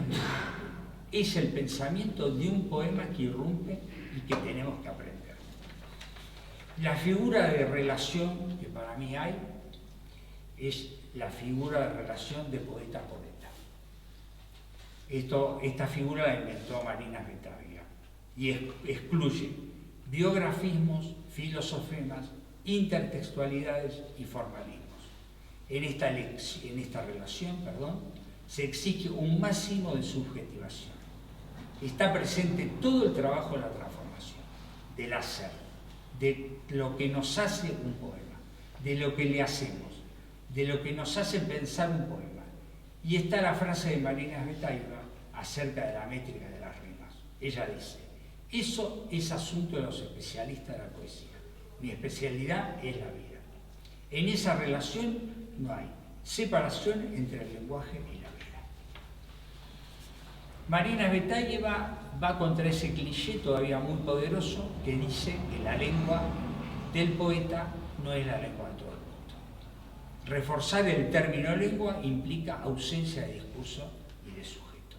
que es el pensamiento de un poema que irrumpe y que tenemos que aprender. La figura de relación que para mí hay es la figura de relación de poeta-poeta. Esta figura la inventó Marina Betaiga y excluye biografismos, filosofemas, intertextualidades y formalismos. En esta relación, se exige un máximo de subjetivación. Está presente todo el trabajo de la transformación, del hacer, de lo que nos hace un poema, de lo que le hacemos, de lo que nos hace pensar un poema. Y está la frase de Marina Betaiga acerca de la métrica de las rimas. Ella dice, eso es asunto de los especialistas de la poesía. Mi especialidad es la vida. En esa relación no hay separación entre el lenguaje y la vida. Marina Betaiga va contra ese cliché todavía muy poderoso que dice que la lengua del poeta no es la lengua de todo el mundo. Reforzar el término lengua implica ausencia de discurso y de sujeto.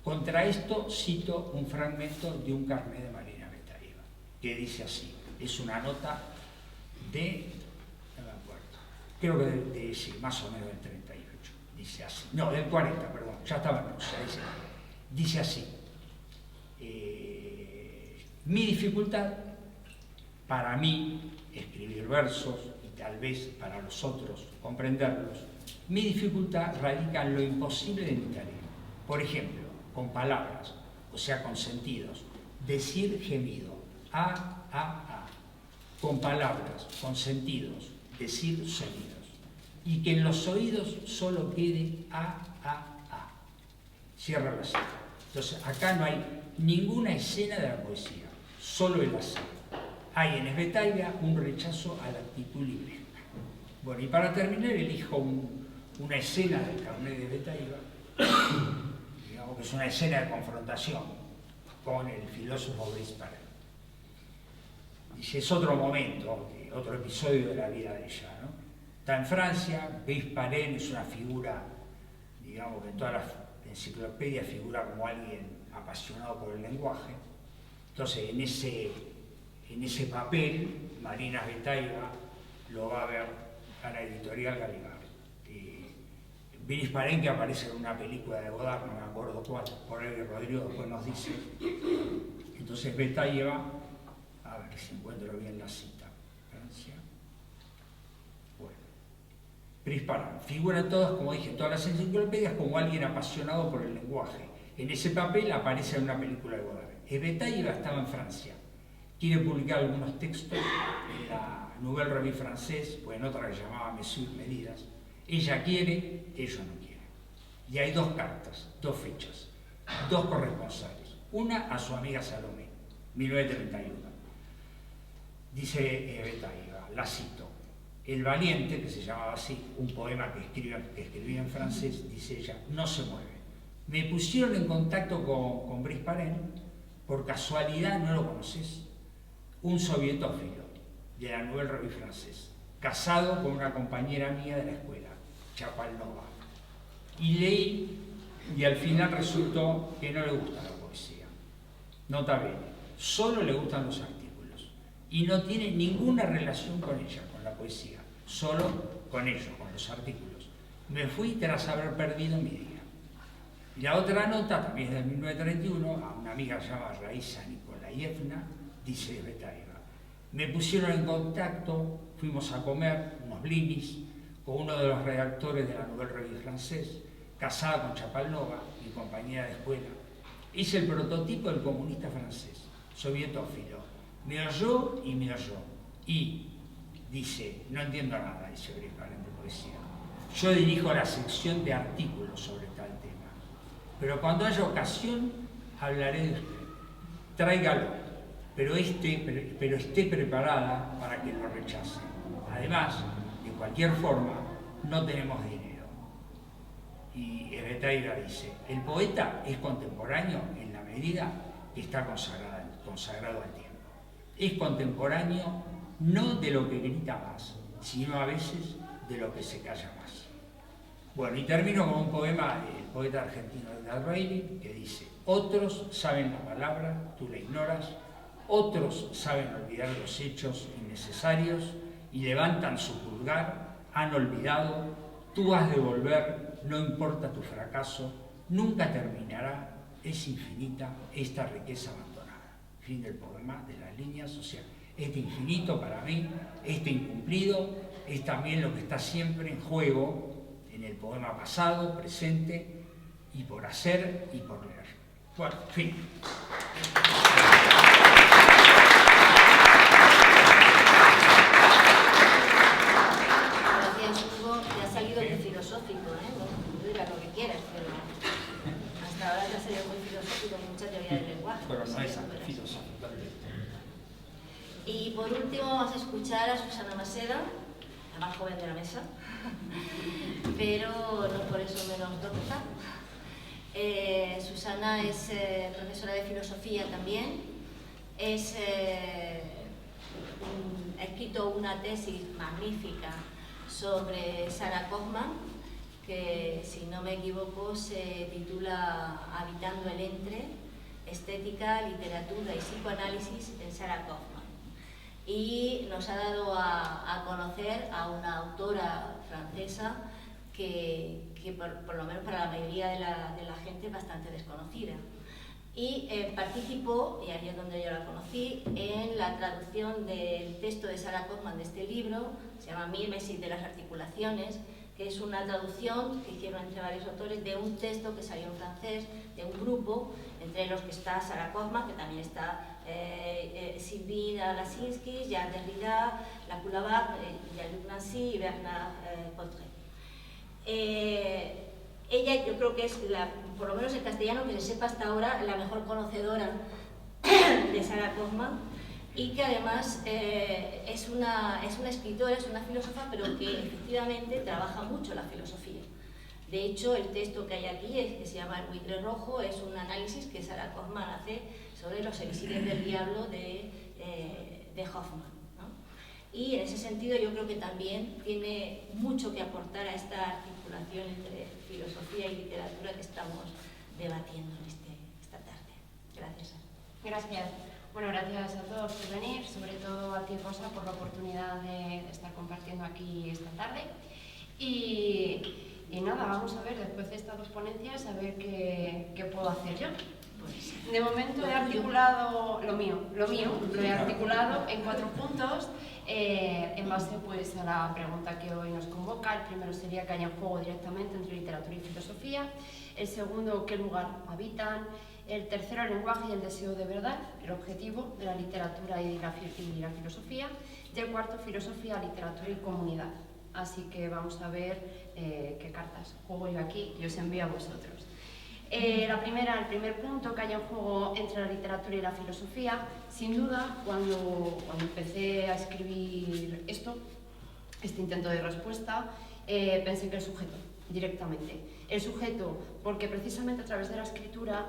Contra esto cito un fragmento de un carnet de Marina Betaiga, que dice así, es una nota de, no me acuerdo, creo que sí, más o menos del 38, dice así, no, del 40, perdón, ya estaba en Rusia, dice así, mi dificultad, para mí, escribir versos, tal vez para los otros comprenderlos, mi dificultad radica en lo imposible de mi tarea. Por ejemplo, con palabras, o sea, con sentidos, decir gemido, a, con palabras, con sentidos, decir sonidos, y que en los oídos solo quede a. Cierra la cita. Entonces, acá no hay ninguna escena de la poesía, solo el hacer. hay en Svetaeva un rechazo a la actitud libre. Bueno, y para terminar elijo una escena del Carnet de Svetaeva, digamos que es una escena de confrontación con el filósofo Brice Parennes. Dice, es otro momento, otro episodio de la vida de ella, ¿no? Está en Francia, Brice Parennes es una figura, digamos que en todas las enciclopedias figura como alguien apasionado por el lenguaje. Entonces, en ese papel, Marina Svetaeva lo va a ver a la editorial Gallimard. Brice Parennes, que aparece en una película de Godard, no me acuerdo cuál, por ahí Rodrigo después nos dice. Entonces Svetaeva, a ver si encuentro bien la cita, Francia. Bueno, Brice Parennes figura en todas, como dije, en todas las enciclopedias como alguien apasionado por el lenguaje. En ese papel aparece en una película de Godard. Svetaeva estaba en Francia. Quiere publicar algunos textos en la Nouvelle Revue Française, o en otra que se llamaba Mesures, Medidas. Ella quiere, ellos no quieren. Y hay dos cartas, dos fichas, dos corresponsales. Una a su amiga Salomé, 1931. Dice Svetaeva, la cito, El valiente, que se llamaba así, un poema que escribía en francés, dice ella, no se mueve. Me pusieron en contacto con Brice Parennes, por casualidad no lo conoces, un sovietófilo de la Nouvelle Revue Française, casado con una compañera mía de la escuela, Chapalnova. Y leí, y al final resultó que no le gusta la poesía. Nota bene, solo le gustan los artículos. Y no tiene ninguna relación con ella, con la poesía, solo con ellos, con los artículos. Me fui tras haber perdido mi día. Y la otra nota, también es de 1931, a una amiga llamada Raisa Nikolaevna, dice Svetaeva, me pusieron en contacto, fuimos a comer unos blinis con uno de los redactores de la Nouvelle Revue Française, casada con Chapalnova, mi compañera de escuela. Es el prototipo del comunista francés, sovietófilo. Me oyó y me oyó. Y dice, no entiendo nada, dice Brice Parennes, de poesía. Yo dirijo la sección de artículos sobre tal tema. Pero cuando haya ocasión, hablaré de usted. Tráigalo, pero esté preparada para que lo rechace. Además, de cualquier forma, no tenemos dinero. Y Svetaeva dice, el poeta es contemporáneo en la medida que está consagrado al tiempo. Es contemporáneo no de lo que grita más, sino a veces de lo que se calla más. Bueno, y termino con un poema del poeta argentino Edgar Reilly, que dice, otros saben la palabra, tú la ignoras, otros saben olvidar los hechos innecesarios y levantan su pulgar, han olvidado, tú has de volver, no importa tu fracaso, nunca terminará, es infinita esta riqueza abandonada. Fin del poema, de las líneas, o sea, este infinito para mí, este incumplido, es también lo que está siempre en juego en el poema pasado, presente, y por hacer y por leer. Bueno, fin. Gracias, Hugo. Te ha salido muy filosófico, ¿eh? Bueno, tú dirás lo que quieras, pero hasta ahora te ha salido muy filosófico, mucha teoría del lenguaje. Pero no es filosófico. Y por último vamos a escuchar a Susana Maceda, la más joven de la mesa, pero no por eso menos docta. Susana es profesora de filosofía también, ha escrito una tesis magnífica sobre Sarah Kaufmann, que si no me equivoco se titula Habitando el Entre, estética, literatura y psicoanálisis en Sarah Kaufmann. Y nos ha dado a conocer a una autora francesa que por lo menos para la mayoría de la gente es bastante desconocida. Y participó, y ahí es donde yo la conocí, en la traducción del texto de Sarah Kaufmann de este libro, se llama Mimesis de las articulaciones, que es una traducción que hicieron entre varios autores de un texto que salió en francés, de un grupo, entre los que está Sarah Kaufmann, que también está Sylvie Lasinski, Jacques Derrida, Lacoulavac, Jean-Luc Nancy y Bernard Cottret. Ella yo creo que es, por lo menos en castellano, que se sepa hasta ahora, la mejor conocedora de Sarah Kaufmann. y que además es una escritora, es una filósofa, pero que efectivamente trabaja mucho la filosofía. De hecho, el texto que hay aquí, que se llama El buitre rojo, es un análisis que Sarah Kaufman hace sobre los elixires del diablo de Hoffman, ¿no? Y en ese sentido yo creo que también tiene mucho que aportar a esta articulación entre filosofía y literatura que estamos debatiendo esta tarde. Gracias. Gracias. Bueno, gracias a todos por venir, sobre todo a ti, Rosa, por la oportunidad de estar compartiendo aquí esta tarde. Y nada, vamos a ver, después de estas dos ponencias, a ver qué puedo hacer yo. De momento he articulado lo mío, lo he articulado en 4 puntos en base pues, a la pregunta que hoy nos convoca. El primero sería que haya un juego directamente entre literatura y filosofía. El segundo, qué lugar habitan. El tercero, el lenguaje y el deseo de verdad, el objetivo de la literatura y la filosofía. Y el cuarto, filosofía, literatura y comunidad. Así que vamos a ver qué cartas juego yo aquí y os envío a vosotros. El primer punto, que haya un juego entre la literatura y la filosofía. Sin duda, cuando empecé a escribir este intento de respuesta, pensé que el sujeto, directamente. El sujeto, porque precisamente a través de la escritura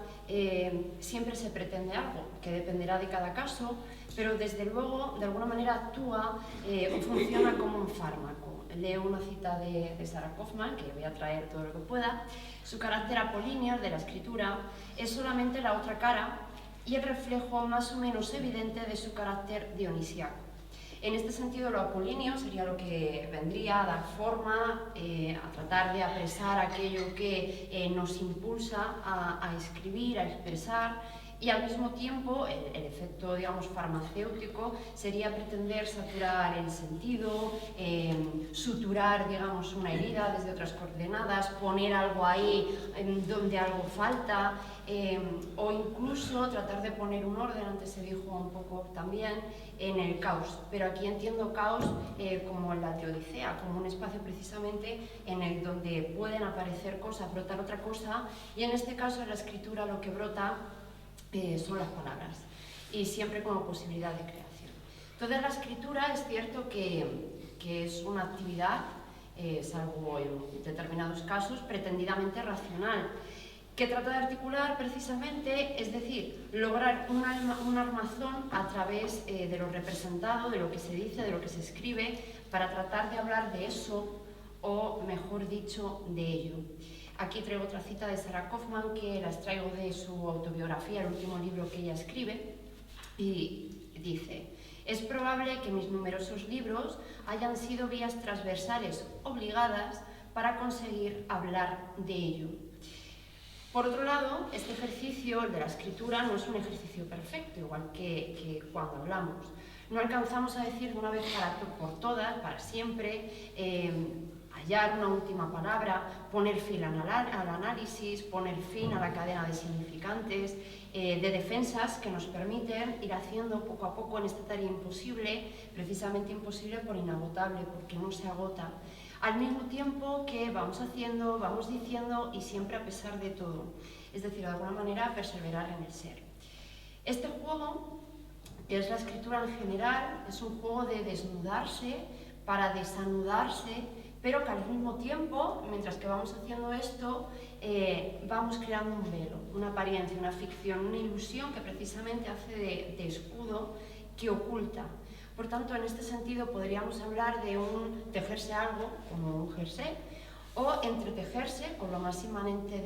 siempre se pretende algo, que dependerá de cada caso, pero desde luego, de alguna manera, actúa o funciona como un fármaco. Leo una cita de Sarah Kaufman, que voy a traer todo lo que pueda. Su carácter apolíneo de la escritura es solamente la otra cara y el reflejo más o menos evidente de su carácter dionisíaco. En este sentido, lo apolíneo sería lo que vendría a dar forma, a tratar de apresar aquello que nos impulsa a escribir, a expresar, y al mismo tiempo el efecto, digamos, farmacéutico sería pretender saturar el sentido, suturar, digamos, una herida desde otras coordenadas, poner algo ahí donde algo falta, o incluso tratar de poner un orden, antes se dijo un poco también, en el caos. Pero aquí entiendo caos como la teodicea, como un espacio precisamente en el donde pueden aparecer cosas, brotar otra cosa, y en este caso en la escritura lo que brota son las palabras, y siempre como posibilidad de creación. Entonces la escritura es cierto que es una actividad, salvo en determinados casos, pretendidamente racional, que trata de articular precisamente, es decir, lograr un armazón a través de lo representado, de lo que se dice, de lo que se escribe, para tratar de hablar de eso, o mejor dicho, de ello. Aquí traigo otra cita de Sarah Kaufman, que la extraigo de su autobiografía, el último libro que ella escribe, y dice: es probable que mis numerosos libros hayan sido vías transversales obligadas para conseguir hablar de ello. Por otro lado, este ejercicio, el de la escritura, no es un ejercicio perfecto, igual que cuando hablamos. No alcanzamos a decir de una vez por todas, para siempre, hallar una última palabra, poner fin al análisis, poner fin a la cadena de significantes, de defensas que nos permiten ir haciendo poco a poco en esta tarea imposible, precisamente imposible por inagotable, porque no se agota. Al mismo tiempo que vamos haciendo, vamos diciendo, y siempre a pesar de todo. Es decir, de alguna manera, perseverar en el ser. Este juego, que es la escritura en general, es un juego de desnudarse para desanudarse, pero que al mismo tiempo, mientras que vamos haciendo esto, vamos creando un velo, una apariencia, una ficción, una ilusión que precisamente hace de escudo, que oculta. Por tanto, en este sentido podríamos hablar de un tejerse algo, como un jersey, o entretejerse con lo más inmanente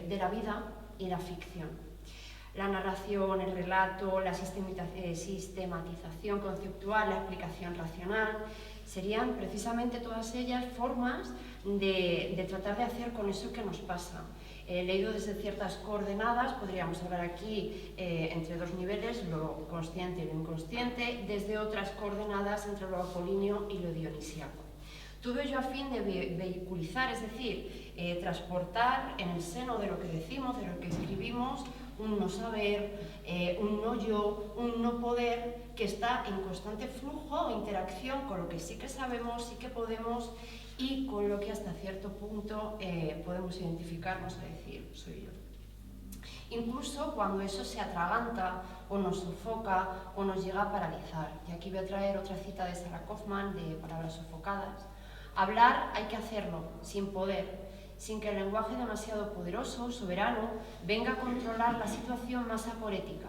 de la vida y la ficción. La narración, el relato, la sistematización conceptual, la explicación racional, serían precisamente todas ellas formas de tratar de hacer con eso que nos pasa. Leído desde ciertas coordenadas, podríamos hablar aquí entre dos niveles, lo consciente y lo inconsciente, desde otras coordenadas entre lo apolíneo y lo dionisíaco. Todo ello a fin de vehiculizar, es decir, transportar en el seno de lo que decimos, de lo que escribimos, un no saber, un no yo, un no poder, que está en constante flujo o interacción con lo que sí que sabemos, sí que podemos, y con lo que hasta cierto punto podemos identificarnos a decir, soy yo. incluso cuando eso se atraganta o nos sofoca o nos llega a paralizar. Y aquí voy a traer otra cita de Sarah Kaufman, de Palabras sofocadas. Hablar hay que hacerlo, sin poder, sin que el lenguaje demasiado poderoso, soberano, venga a controlar la situación más aporética,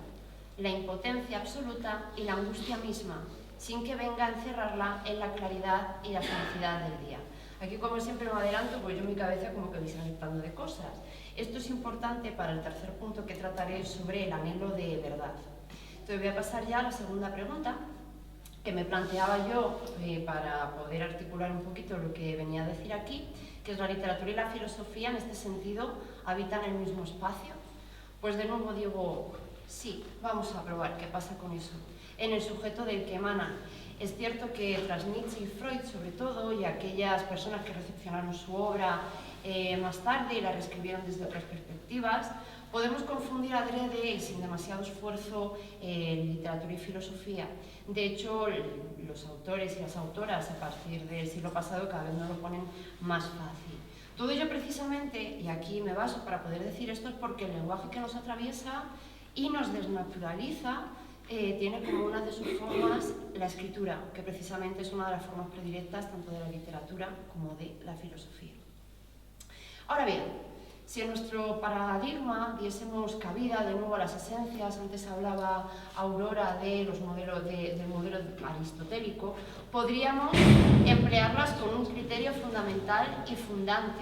la impotencia absoluta y la angustia misma, sin que venga a encerrarla en la claridad y la felicidad del día. Aquí, como siempre me adelanto, pues yo en mi cabeza como que voy saltando de cosas. Esto es importante para el tercer punto que trataré sobre el anhelo de verdad. Entonces voy a pasar ya a la segunda pregunta que me planteaba yo para poder articular un poquito lo que venía a decir aquí, que es la literatura y la filosofía en este sentido habitan el mismo espacio. Pues de nuevo digo, sí, vamos a probar qué pasa con eso. En el sujeto del que emanan. Es cierto que tras Nietzsche y Freud, sobre todo, y aquellas personas que recepcionaron su obra más tarde y la reescribieron desde otras perspectivas, podemos confundir adrede y sin demasiado esfuerzo literatura y filosofía. De hecho, los autores y las autoras a partir del siglo pasado cada vez nos lo ponen más fácil. Todo ello precisamente, y aquí me baso para poder decir esto, es porque el lenguaje que nos atraviesa y nos desnaturaliza tiene como una de sus formas la escritura, que precisamente es una de las formas predilectas tanto de la literatura como de la filosofía. Ahora bien, si en nuestro paradigma diésemos cabida de nuevo a las esencias, antes hablaba Aurora de los modelos del modelo aristotélico, podríamos emplearlas con un criterio fundamental y fundante.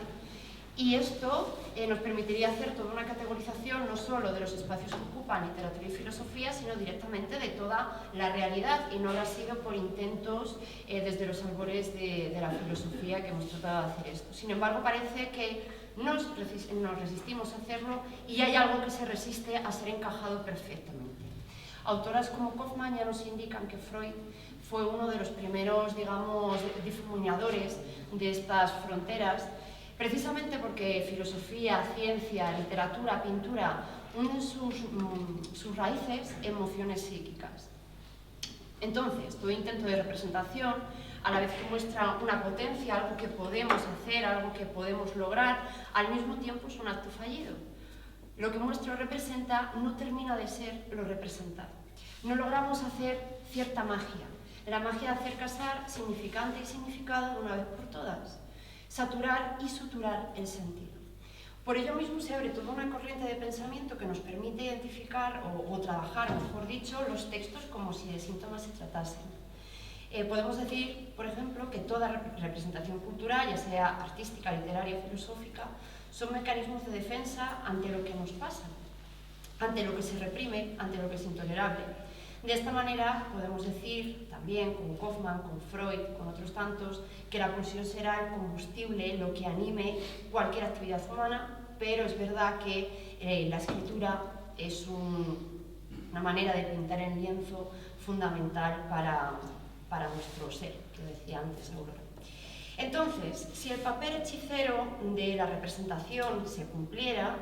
Y esto nos permitiría hacer toda una categorización no solo de los espacios que ocupan literatura y filosofía, sino directamente de toda la realidad, y no lo ha sido por intentos desde los albores de la filosofía que hemos tratado de hacer esto. Sin embargo, parece que nos resistimos a hacerlo y hay algo que se resiste a ser encajado perfectamente. Autoras como Kaufman ya nos indican que Freud fue uno de los primeros, digamos, difuminadores de estas fronteras, precisamente porque filosofía, ciencia, literatura, pintura unen sus raíces emociones psíquicas. Entonces, todo intento de representación, a la vez que muestra una potencia, algo que podemos hacer, algo que podemos lograr, al mismo tiempo es un acto fallido. Lo que muestra o representa no termina de ser lo representado. No logramos hacer cierta magia, la magia de hacer casar significante y significado de una vez por todas. Saturar y suturar el sentido. Por ello mismo se abre toda una corriente de pensamiento que nos permite identificar o trabajar, mejor dicho, los textos como si de síntomas se tratasen. Podemos decir, por ejemplo, que toda representación cultural, ya sea artística, literaria o filosófica, son mecanismos de defensa ante lo que nos pasa, ante lo que se reprime, ante lo que es intolerable. De esta manera podemos decir también, con Kaufman, con Freud, con otros tantos, que la pulsión será el combustible, lo que anime cualquier actividad humana, pero es verdad que la escritura es una manera de pintar en lienzo fundamental para nuestro ser, que decía antes Aurora. Entonces, si el papel hechicero de la representación se cumpliera,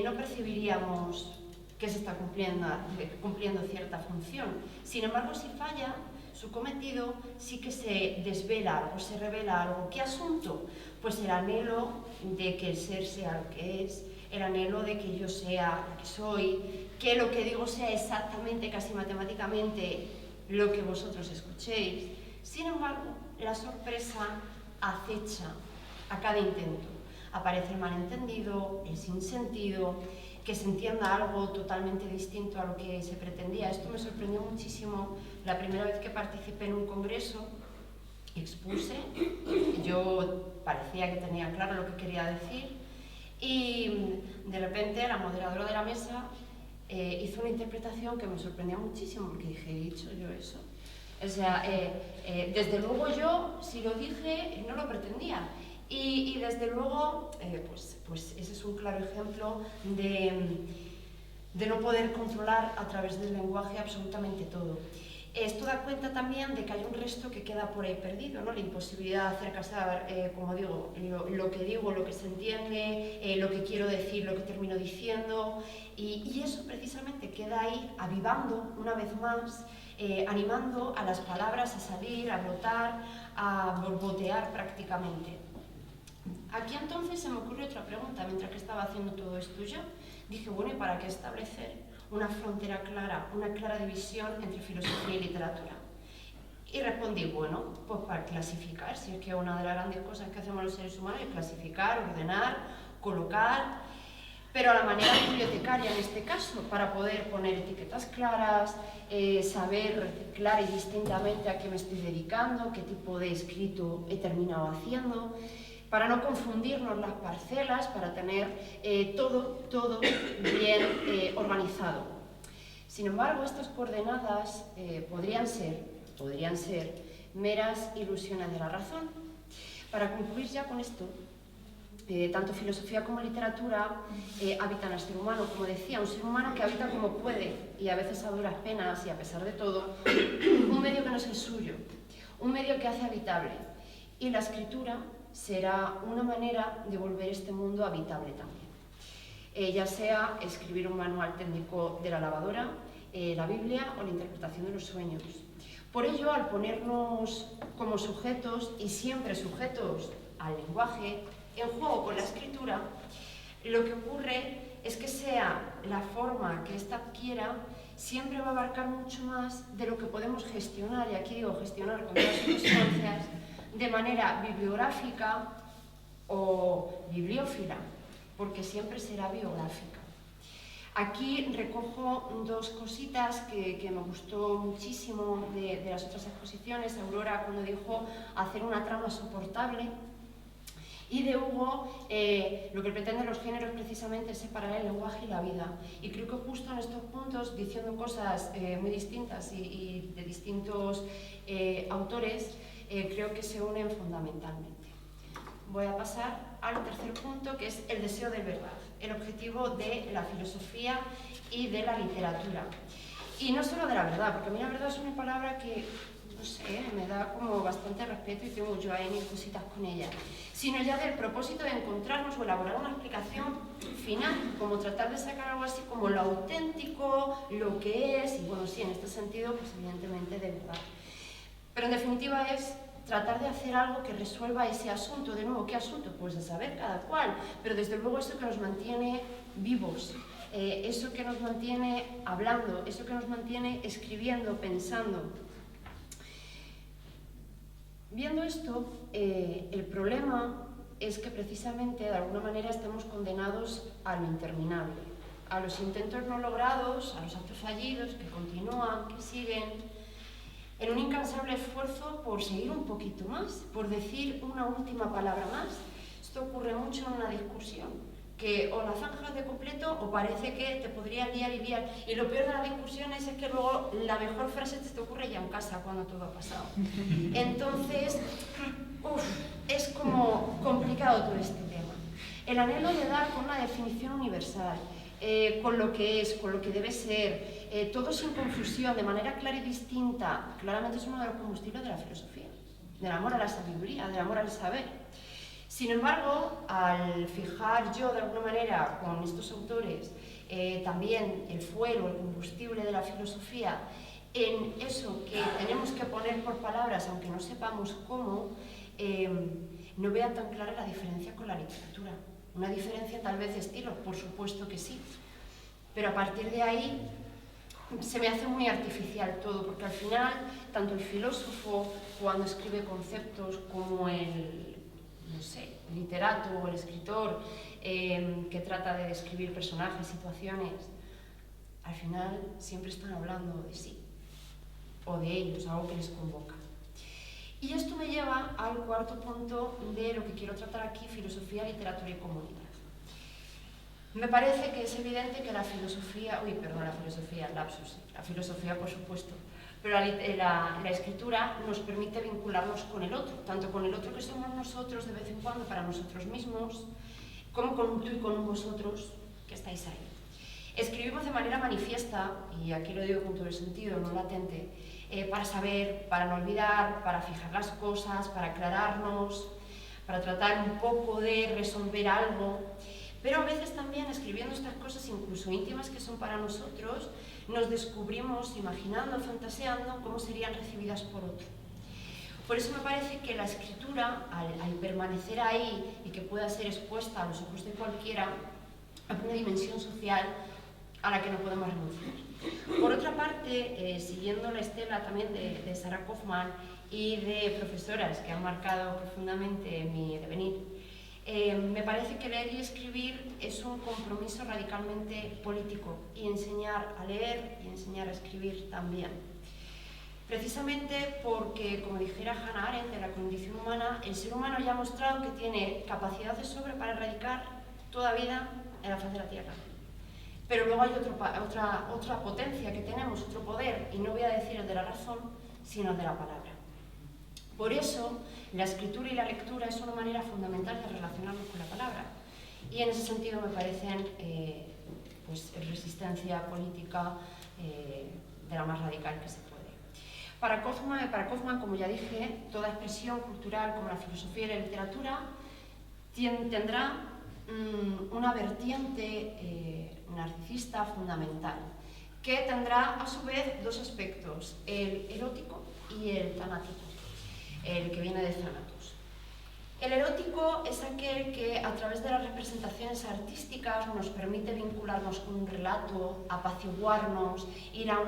no percibiríamos que se está cumpliendo cierta función. Sin embargo, si falla, su cometido sí que se desvela algo, se revela algo. ¿Qué asunto? Pues el anhelo de que el ser sea lo que es, el anhelo de que yo sea lo que soy, que lo que digo sea exactamente, casi matemáticamente, lo que vosotros escuchéis. Sin embargo, la sorpresa acecha a cada intento. Aparece el malentendido, el sinsentido, que se entienda algo totalmente distinto a lo que se pretendía. Esto me sorprendió muchísimo la primera vez que participé en un congreso, expuse, yo parecía que tenía claro lo que quería decir, y de repente la moderadora de la mesa hizo una interpretación que me sorprendió muchísimo, porque dije, ¿he dicho yo eso? O sea, desde luego yo, si lo dije, no lo pretendía. Y desde luego, pues ese es un claro ejemplo de no poder controlar a través del lenguaje absolutamente todo. Esto da cuenta también de que hay un resto que queda por ahí perdido, ¿no? La imposibilidad de hacer casar, como digo, lo que digo, lo que se entiende, lo que quiero decir, lo que termino diciendo, y eso precisamente queda ahí avivando una vez más, animando a las palabras a salir, a brotar, a borbotear prácticamente. Aquí entonces se me ocurre otra pregunta mientras que estaba haciendo todo esto yo. Dije, bueno, ¿y para qué establecer una frontera clara, una clara división entre filosofía y literatura? Y respondí, bueno, pues para clasificar, si es que una de las grandes cosas que hacemos los seres humanos es clasificar, ordenar, colocar, pero a la manera bibliotecaria en este caso, para poder poner etiquetas claras, saber clara y distintamente a qué me estoy dedicando, qué tipo de escrito he terminado haciendo, para no confundirnos las parcelas, para tener todo bien organizado. Sin embargo, estas coordenadas podrían ser meras ilusiones de la razón. Para concluir ya con esto, tanto filosofía como literatura habitan al ser humano, como decía, un ser humano que habita como puede y a veces a duras penas y a pesar de todo, un medio que no es el suyo, un medio que hace habitable. Y la escritura será una manera de volver este mundo habitable también. Ya sea escribir un manual técnico de la lavadora, la Biblia o la interpretación de los sueños. Por ello, al ponernos como sujetos y siempre sujetos al lenguaje, en juego con la escritura, lo que ocurre es que sea la forma que ésta adquiera, siempre va a abarcar mucho más de lo que podemos gestionar, y aquí digo gestionar con todas sus consecuencias, de manera bibliográfica o bibliófila, porque siempre será biográfica. Aquí recojo dos cositas que me gustó muchísimo de las otras exposiciones. Aurora, cuando dijo hacer una trama soportable, y de Hugo, lo que pretenden los géneros precisamente es separar el lenguaje y la vida. Y creo que justo en estos puntos, diciendo cosas muy distintas y de distintos autores, creo que se unen fundamentalmente. Voy a pasar al tercer punto, que es el deseo de verdad, el objetivo de la filosofía y de la literatura. Y no solo de la verdad, porque a mí la verdad es una palabra que, no sé, me da como bastante respeto y tengo yo ahí mis cositas con ella, sino ya del propósito de encontrarnos o elaborar una explicación final, como tratar de sacar algo así como lo auténtico, lo que es, y bueno, sí, en este sentido, pues evidentemente de verdad. Pero en definitiva es tratar de hacer algo que resuelva ese asunto. De nuevo, ¿qué asunto? Pues de saber cada cual, pero desde luego eso que nos mantiene vivos, eso que nos mantiene hablando, eso que nos mantiene escribiendo, pensando. Viendo esto, el problema es que precisamente de alguna manera estamos condenados a lo interminable, a los intentos no logrados, a los actos fallidos que continúan, que siguen, en un incansable esfuerzo por seguir un poquito más, por decir una última palabra más. Esto ocurre mucho en una discusión, que o la zanjas de completo o parece que te podrías liar y liar. Y lo peor de las discusiones es que luego la mejor frase te ocurre ya en casa, cuando todo ha pasado. Entonces, es como complicado todo este tema. El anhelo de dar con una definición universal, con lo que es, con lo que debe ser, todo sin confusión, de manera clara y distinta, claramente es uno de los combustibles de la filosofía, del amor a la sabiduría, del amor al saber. Sin embargo, al fijar yo de alguna manera con estos autores también el fuego, el combustible de la filosofía, en eso que tenemos que poner por palabras, aunque no sepamos cómo, no vea tan clara la diferencia con la literatura. Una diferencia tal vez de estilos, por supuesto que sí, pero a partir de ahí se me hace muy artificial todo, porque al final, tanto el filósofo cuando escribe conceptos como el, no sé, literato o el escritor que trata de describir personajes, situaciones, al final siempre están hablando de sí, o de ellos, algo que les convoca. Y esto me lleva al cuarto punto de lo que quiero tratar aquí, filosofía, literatura y comunidad. Me parece que es evidente que la filosofía, la filosofía por supuesto, pero la escritura nos permite vincularnos con el otro, tanto con el otro que somos nosotros de vez en cuando para nosotros mismos, como con un tú y con un vosotros que estáis ahí. Escribimos de manera manifiesta, y aquí lo digo con todo el sentido, no latente, para saber, para no olvidar, para fijar las cosas, para aclararnos, para tratar un poco de resolver algo. Pero a veces también escribiendo estas cosas, incluso íntimas que son para nosotros, nos descubrimos imaginando, fantaseando cómo serían recibidas por otro. Por eso me parece que la escritura, al permanecer ahí y que pueda ser expuesta a los ojos de cualquiera, una dimensión social a la que no podemos renunciar. Por otra parte, siguiendo la estela también de Sarah Kaufman y de profesoras que han marcado profundamente mi devenir, me parece que leer y escribir es un compromiso radicalmente político, y enseñar a leer y enseñar a escribir también. Precisamente porque, como dijera Hannah Arendt de la condición humana, el ser humano ya ha mostrado que tiene capacidad de sobra para erradicar toda vida en la faz de la Tierra. Pero luego hay otra potencia que tenemos, otro poder, y no voy a decir el de la razón, sino el de la palabra. Por eso, la escritura y la lectura es una manera fundamental de relacionarnos con la palabra. Y en ese sentido me parecen pues, resistencia política de la más radical que se puede. Para Kaufman, como ya dije, toda expresión cultural como la filosofía y la literatura tendrá una vertiente narcisista fundamental, que tendrá a su vez dos aspectos, el erótico y el tanático, el que viene de Thanatos. El erótico es aquel que a través de las representaciones artísticas nos permite vincularnos con un relato, apaciguarnos, ir a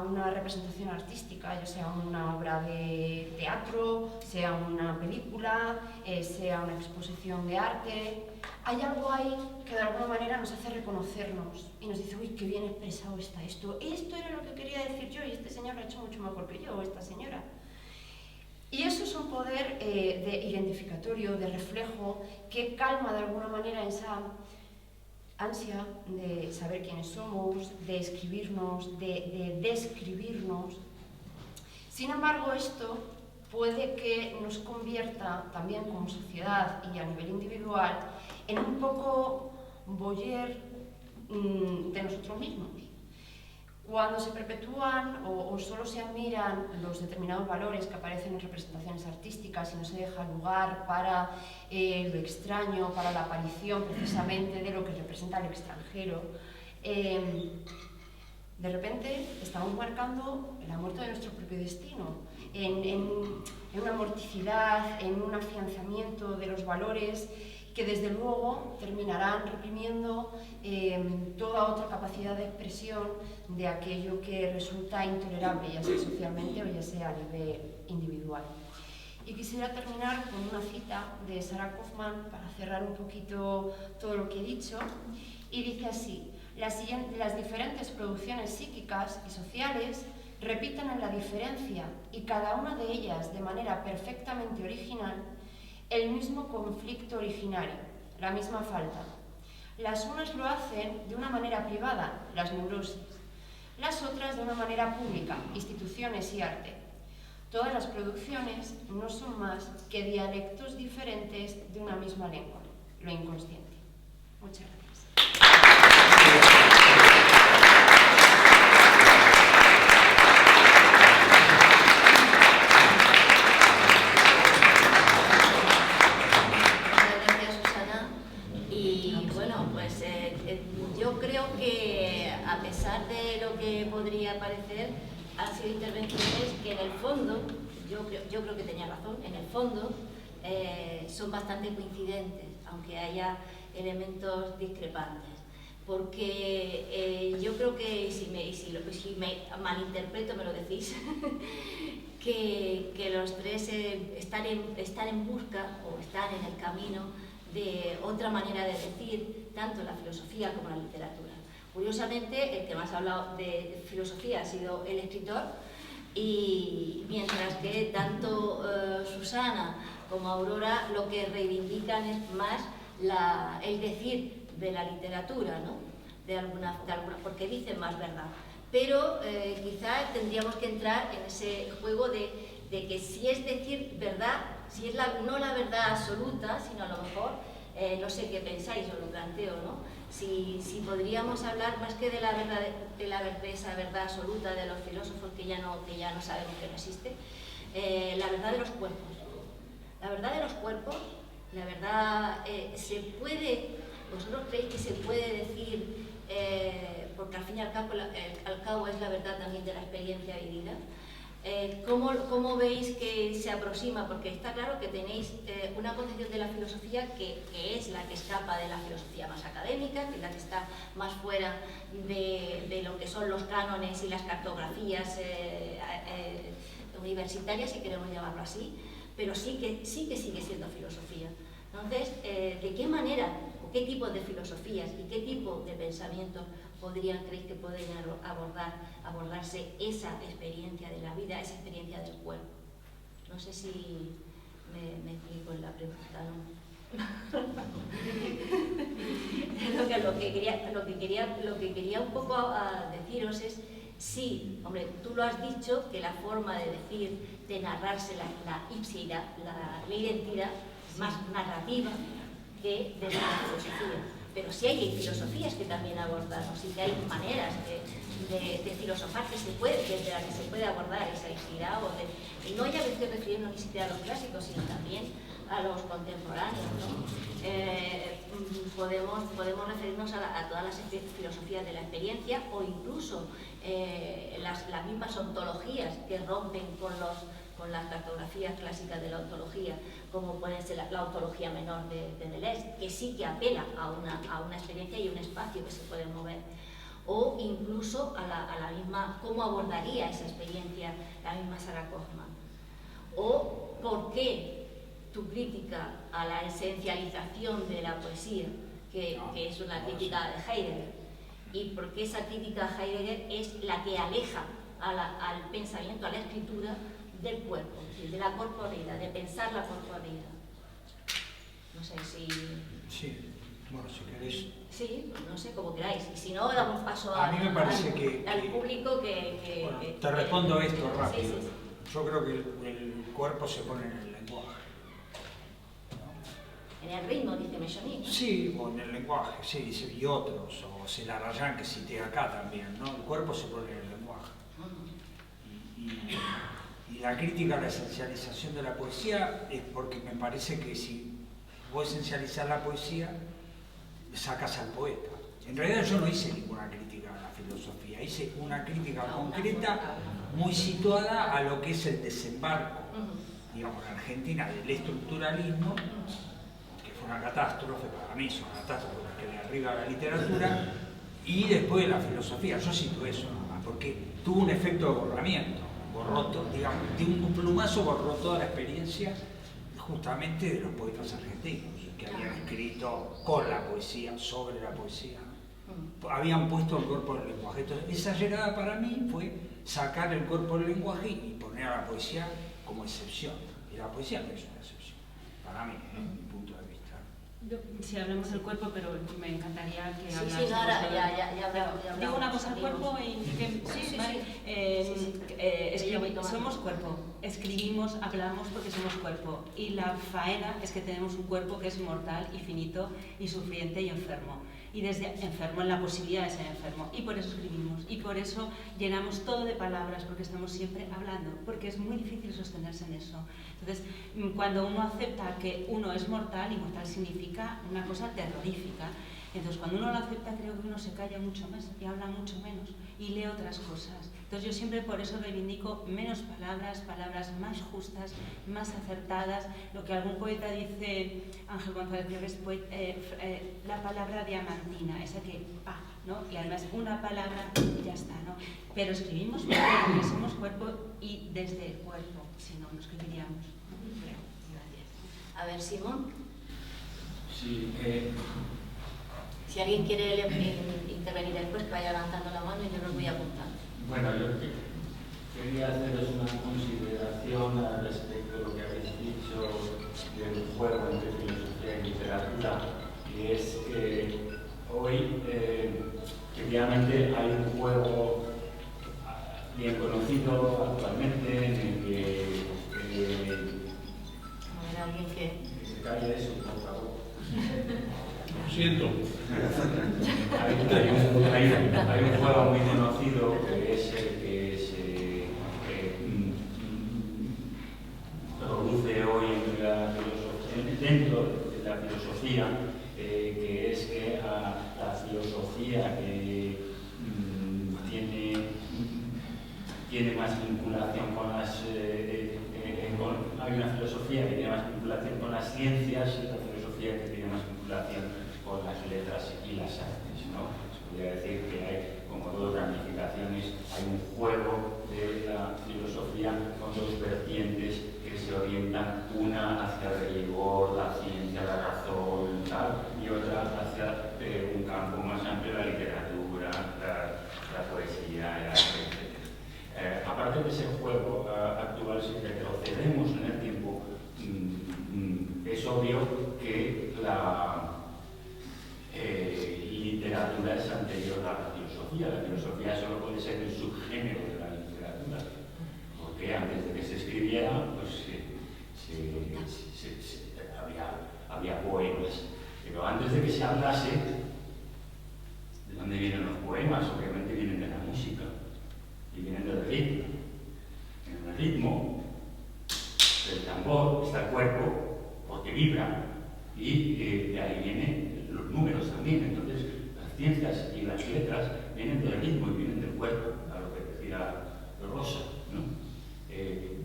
una representación artística, ya sea una obra de teatro, sea una película, sea una exposición de arte. Hay algo ahí que de alguna manera nos hace reconocernos y nos dice, uy, qué bien expresado está esto. Esto era lo que quería decir yo y este señor lo ha hecho mucho mejor que yo, o esta señora. Y eso es un poder de identificatorio, de reflejo, que calma de alguna manera esa ansia de saber quiénes somos, de escribirnos, de describirnos. Sin embargo, esto puede que nos convierta también como sociedad y a nivel individual en un poco voyeur de nosotros mismos. Cuando se perpetúan o solo se admiran los determinados valores que aparecen en representaciones artísticas y no se deja lugar para lo extraño, para la aparición precisamente de lo que representa el extranjero, de repente estamos marcando la muerte de nuestro propio destino, en una morticidad, en un afianzamiento de los valores que desde luego terminarán reprimiendo toda otra capacidad de expresión de aquello que resulta intolerable, ya sea socialmente o ya sea a nivel individual. Y quisiera terminar con una cita de Sarah Kaufman para cerrar un poquito todo lo que he dicho, y dice así: las diferentes producciones psíquicas y sociales repiten en la diferencia, y cada una de ellas de manera perfectamente original, el mismo conflicto originario, la misma falta. Las unas lo hacen de una manera privada, las neurosis, las otras de una manera pública, instituciones y arte. Todas las producciones no son más que dialectos diferentes de una misma lengua, lo inconsciente. Muchas gracias. Yo creo que, a pesar de lo que podría parecer, han sido intervenciones que en el fondo, yo creo que tenía razón, en el fondo son bastante coincidentes, aunque haya elementos discrepantes. Porque yo creo que, si me malinterpreto, me lo decís, que los tres están en busca o están en el camino de otra manera de decir tanto la filosofía como la literatura. Curiosamente, el que más ha hablado de filosofía ha sido el escritor, y mientras que tanto Susana como Aurora lo que reivindican es más el decir de la literatura, ¿no? de alguna, porque dicen más verdad. Pero quizá tendríamos que entrar en ese juego de que si es decir verdad, si es no la verdad absoluta, sino a lo mejor, no sé qué pensáis, os lo planteo, ¿no? Si podríamos hablar más que de la verdad, de esa verdad absoluta de los filósofos que ya no sabemos que no existe, la verdad de los cuerpos. La verdad de los cuerpos, la verdad, ¿vosotros creéis que se puede decir, porque al fin y al cabo es la verdad también de la experiencia vivida? ¿Cómo veis que se aproxima? Porque está claro que tenéis una concepción de la filosofía que es la que escapa de la filosofía más académica, que es la que está más fuera de lo que son los cánones y las cartografías universitarias, si queremos llamarlo así, pero sí que sigue siendo filosofía. Entonces, ¿de qué manera o qué tipo de filosofías y qué tipo de pensamientos creéis que podrían abordarse esa experiencia de la vida, esa experiencia del cuerpo? No sé si me explico en la pregunta, ¿no? Lo que quería un poco deciros es, sí, hombre, tú lo has dicho, que la forma de decir, de narrarse la ipsidad, la identidad, es más narrativa que desde la filosofía. Pero sí hay filosofías que también abordamos, sí que hay maneras de filosofar desde las que se puede abordar esa identidad, y no ya me estoy refiriendo ni siquiera a los clásicos, sino también a los contemporáneos, ¿no? Podemos referirnos a todas las filosofías de la experiencia o incluso las mismas ontologías que rompen con las cartografías clásicas de la ontología, como puede ser la ontología menor de Deleuze, que sí que apela a una experiencia y un espacio que se puede mover, o incluso a la misma, cómo abordaría esa experiencia la misma Sarah Kaufmann, o por qué tu crítica a la esencialización de la poesía, que es una crítica de Heidegger, y por qué esa crítica a Heidegger es la que aleja al pensamiento, a la escritura, del cuerpo, de la corporeidad, de pensar la corporeidad. No sé si... Sí, bueno, si queréis... Sí, no sé, como queráis. Y si no, damos paso a mí me parece al público que... Bueno, te respondo esto rápido. Sí, sí, sí. Yo creo que el cuerpo se pone en el lenguaje, ¿no? En el ritmo, dice Mechonic. Sí, o en el lenguaje, sí, dice, y otros, o Celarayán, que cité acá también, ¿no? El cuerpo se pone en el lenguaje. Y la crítica a la esencialización de la poesía es porque me parece que si vos esencializás la poesía, sacas al poeta. En realidad yo no hice ninguna crítica a la filosofía, hice una crítica concreta muy situada a lo que es el desembarco, digamos, en Argentina del estructuralismo, que fue una catástrofe, para mí es una catástrofe que le arriba a la literatura, y después de la filosofía. Yo cito eso nomás, porque tuvo un efecto de borramiento. Borró, digamos, de un plumazo borró toda la experiencia justamente de los poetas argentinos que habían escrito con la poesía, sobre la poesía, ¿no? Habían puesto el cuerpo del lenguaje. Entonces, esa llegada para mí fue sacar el cuerpo del lenguaje y poner a la poesía como excepción. Y la poesía no es una excepción, para mí, mi punto de vista. Si hablamos del cuerpo, pero me encantaría que Sí, hablásemos. sí, no, ahora ya hablamos. Digo una cosa al cuerpo y que Sí, ¿vale? Somos cuerpo, escribimos, hablamos porque somos cuerpo, y la faena es que tenemos un cuerpo que es mortal y finito y sufriente y enfermo, y desde enfermo en la posibilidad de ser enfermo, y por eso escribimos, y por eso llenamos todo de palabras, porque estamos siempre hablando, porque es muy difícil sostenerse en eso. Entonces, cuando uno acepta que uno es mortal, y mortal significa una cosa terrorífica, entonces cuando uno lo acepta, creo que uno se calla mucho más y habla mucho menos y lee otras cosas. Entonces yo siempre por eso reivindico menos palabras, palabras más justas, más acertadas, lo que algún poeta dice, Ángel González, creo que es la palabra diamantina, esa que ¿no? Y además una palabra y ya está, ¿no? Pero escribimos porque somos cuerpo y desde el cuerpo, si no, no escribiríamos. Gracias. A ver, Simón. Sí, Si alguien quiere intervenir después, que vaya levantando la mano y yo los voy apuntando. bueno, yo quería haceros una consideración al respecto de lo que habéis dicho del juego entre filosofía y literatura, y es que hoy, efectivamente, hay un juego bien conocido actualmente en el que... A ver, alguien que... se calle eso, por favor. Lo siento. Hay un juego muy conocido que es el que se produce hoy dentro de la filosofía, que es que la filosofía que tiene más vinculación con las... hay una filosofía que tiene más vinculación con las ciencias y otra filosofía que tiene más vinculación con las letras y las artes, ¿no? Se podría decir que hay como dos ramificaciones, hay un juego de la filosofía con dos vertientes que se orientan, una hacia el rigor, la ciencia, la razón, tal, y otra hacia un campo más amplio, la literatura, la poesía, el arte, etc. Aparte de ese juego actual, si retrocedemos en el tiempo, es obvio que la literatura es anterior a la filosofía. La filosofía solo puede ser el subgénero de la literatura, porque antes de que se escribiera, pues había poemas. Pero antes de que se hablase, ¿de dónde vienen los poemas? Obviamente vienen de la música y vienen del ritmo. En el ritmo del tambor está el cuerpo porque vibra y de ahí vienen los números también. Entonces las ciencias y las letras vienen del ritmo y vienen del cuerpo, a lo que decía Rosa, ¿no?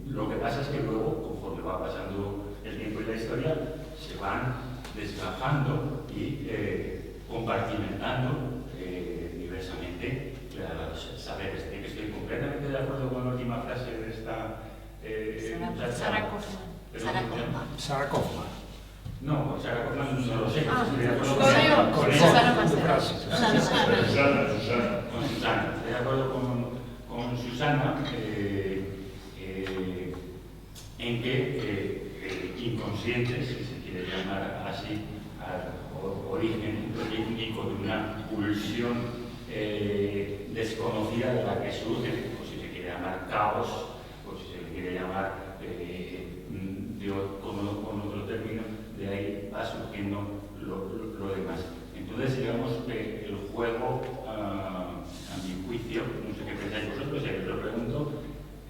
Lo que pasa es que luego, conforme va pasando el tiempo y la historia, se van desgajando y compartimentando diversamente los saberes. Estoy completamente de acuerdo con la última frase de esta Sarah Kaufman. Sarah Kaufman. No, con Sarah Kaufman no lo sé. Estoy de acuerdo Con Susana. Estoy de acuerdo con Susana en que inconsciente, si se quiere llamar así, al origen rítmico de una pulsión desconocida de la que surge, o si se quiere llamar caos, o si se quiere llamar con otro término, de ahí va surgiendo lo demás. Entonces, digamos que el juego, a mi juicio, no sé qué pensáis vosotros, si os lo pregunto,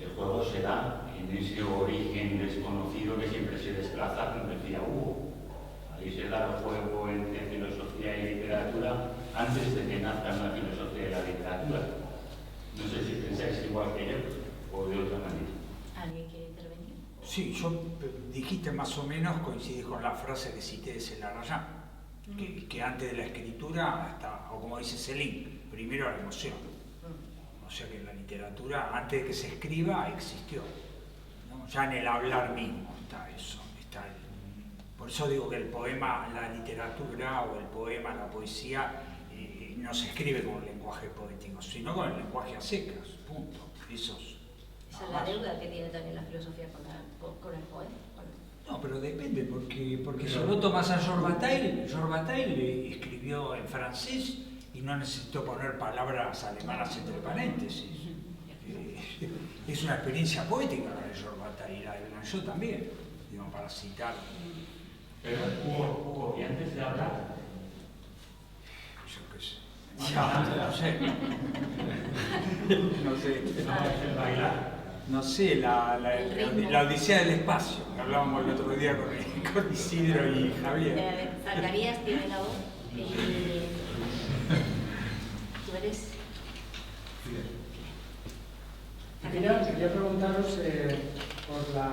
el juego se da en ese origen desconocido que siempre se desplaza, como decía Hugo. Ahí se da el juego entre filosofía y literatura antes de que nazca la filosofía y la literatura. No sé si pensáis igual que yo o de otra manera. ¿Alguien quiere intervenir? Sí, dijiste más o menos, coincidí con la frase que cité de Celarayán, que antes de la escritura, o como dice Céline, primero la emoción. O sea que la literatura, antes de que se escriba, existió, ¿no? Ya en el hablar mismo está eso. Por eso digo que el poema, la literatura o el poema, la poesía, no se escribe con el lenguaje poético, sino con el lenguaje a secas, punto. Esa es la deuda que tiene también la filosofía con el poema. No, pero depende, porque si vos tomás a Georges Bataille escribió en francés y no necesitó poner palabras alemanas entre paréntesis. Es una experiencia poética la de Georges Bataille, la de Blanchot también, digo, para citar. Pero Hugo, y antes de hablar, yo qué sé. No sé. No sé, la Odisea del Espacio, que hablábamos el otro día con Isidro y Javier. Zacarías tiene la voz. ¿Tú eres? Quería preguntaros por la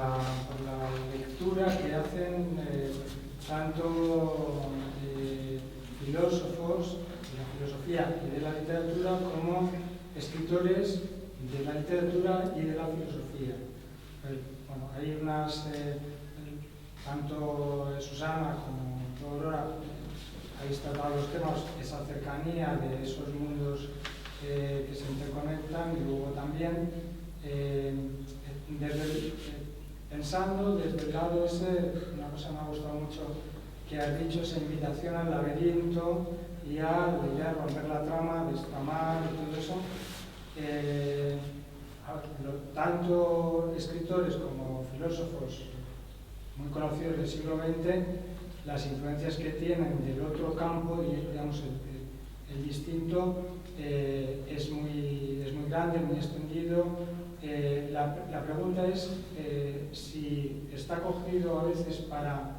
lectura que hacen tanto filósofos de la filosofía y de la literatura como escritores de la literatura y de la filosofía. Bueno, hay unas, tanto Susana como Aurora, habéis tratado los temas, esa cercanía de esos mundos que se interconectan, y luego también pensando desde el lado ese, una cosa que me ha gustado mucho que has dicho, esa invitación al laberinto y a la idea de romper la trama, destramar y todo eso. Tanto escritores como filósofos muy conocidos del siglo XX, las influencias que tienen del otro campo, y digamos el distinto, es muy grande, muy extendido. La pregunta es si está cogido a veces para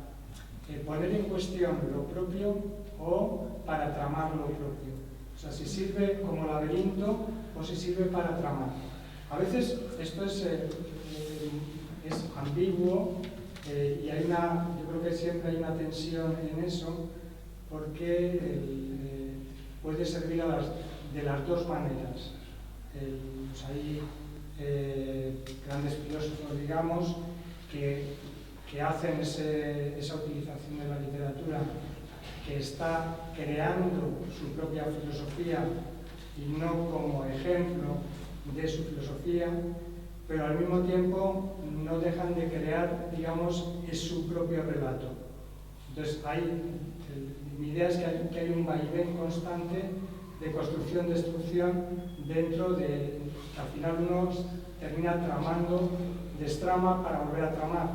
poner en cuestión lo propio o para tramar lo propio. O sea, si sirve como laberinto o si sirve para tramar. A veces esto es ambiguo y hay yo creo que siempre hay una tensión en eso, porque puede servir de las dos maneras. Pues hay grandes filósofos, digamos, que hacen esa utilización de la literatura, que está creando su propia filosofía y no como ejemplo de su filosofía, pero al mismo tiempo no dejan de crear, digamos, su propio relato. Entonces, mi idea es que hay un vaivén constante de construcción-destrucción dentro de que al final uno termina tramando, destrama para volver a tramar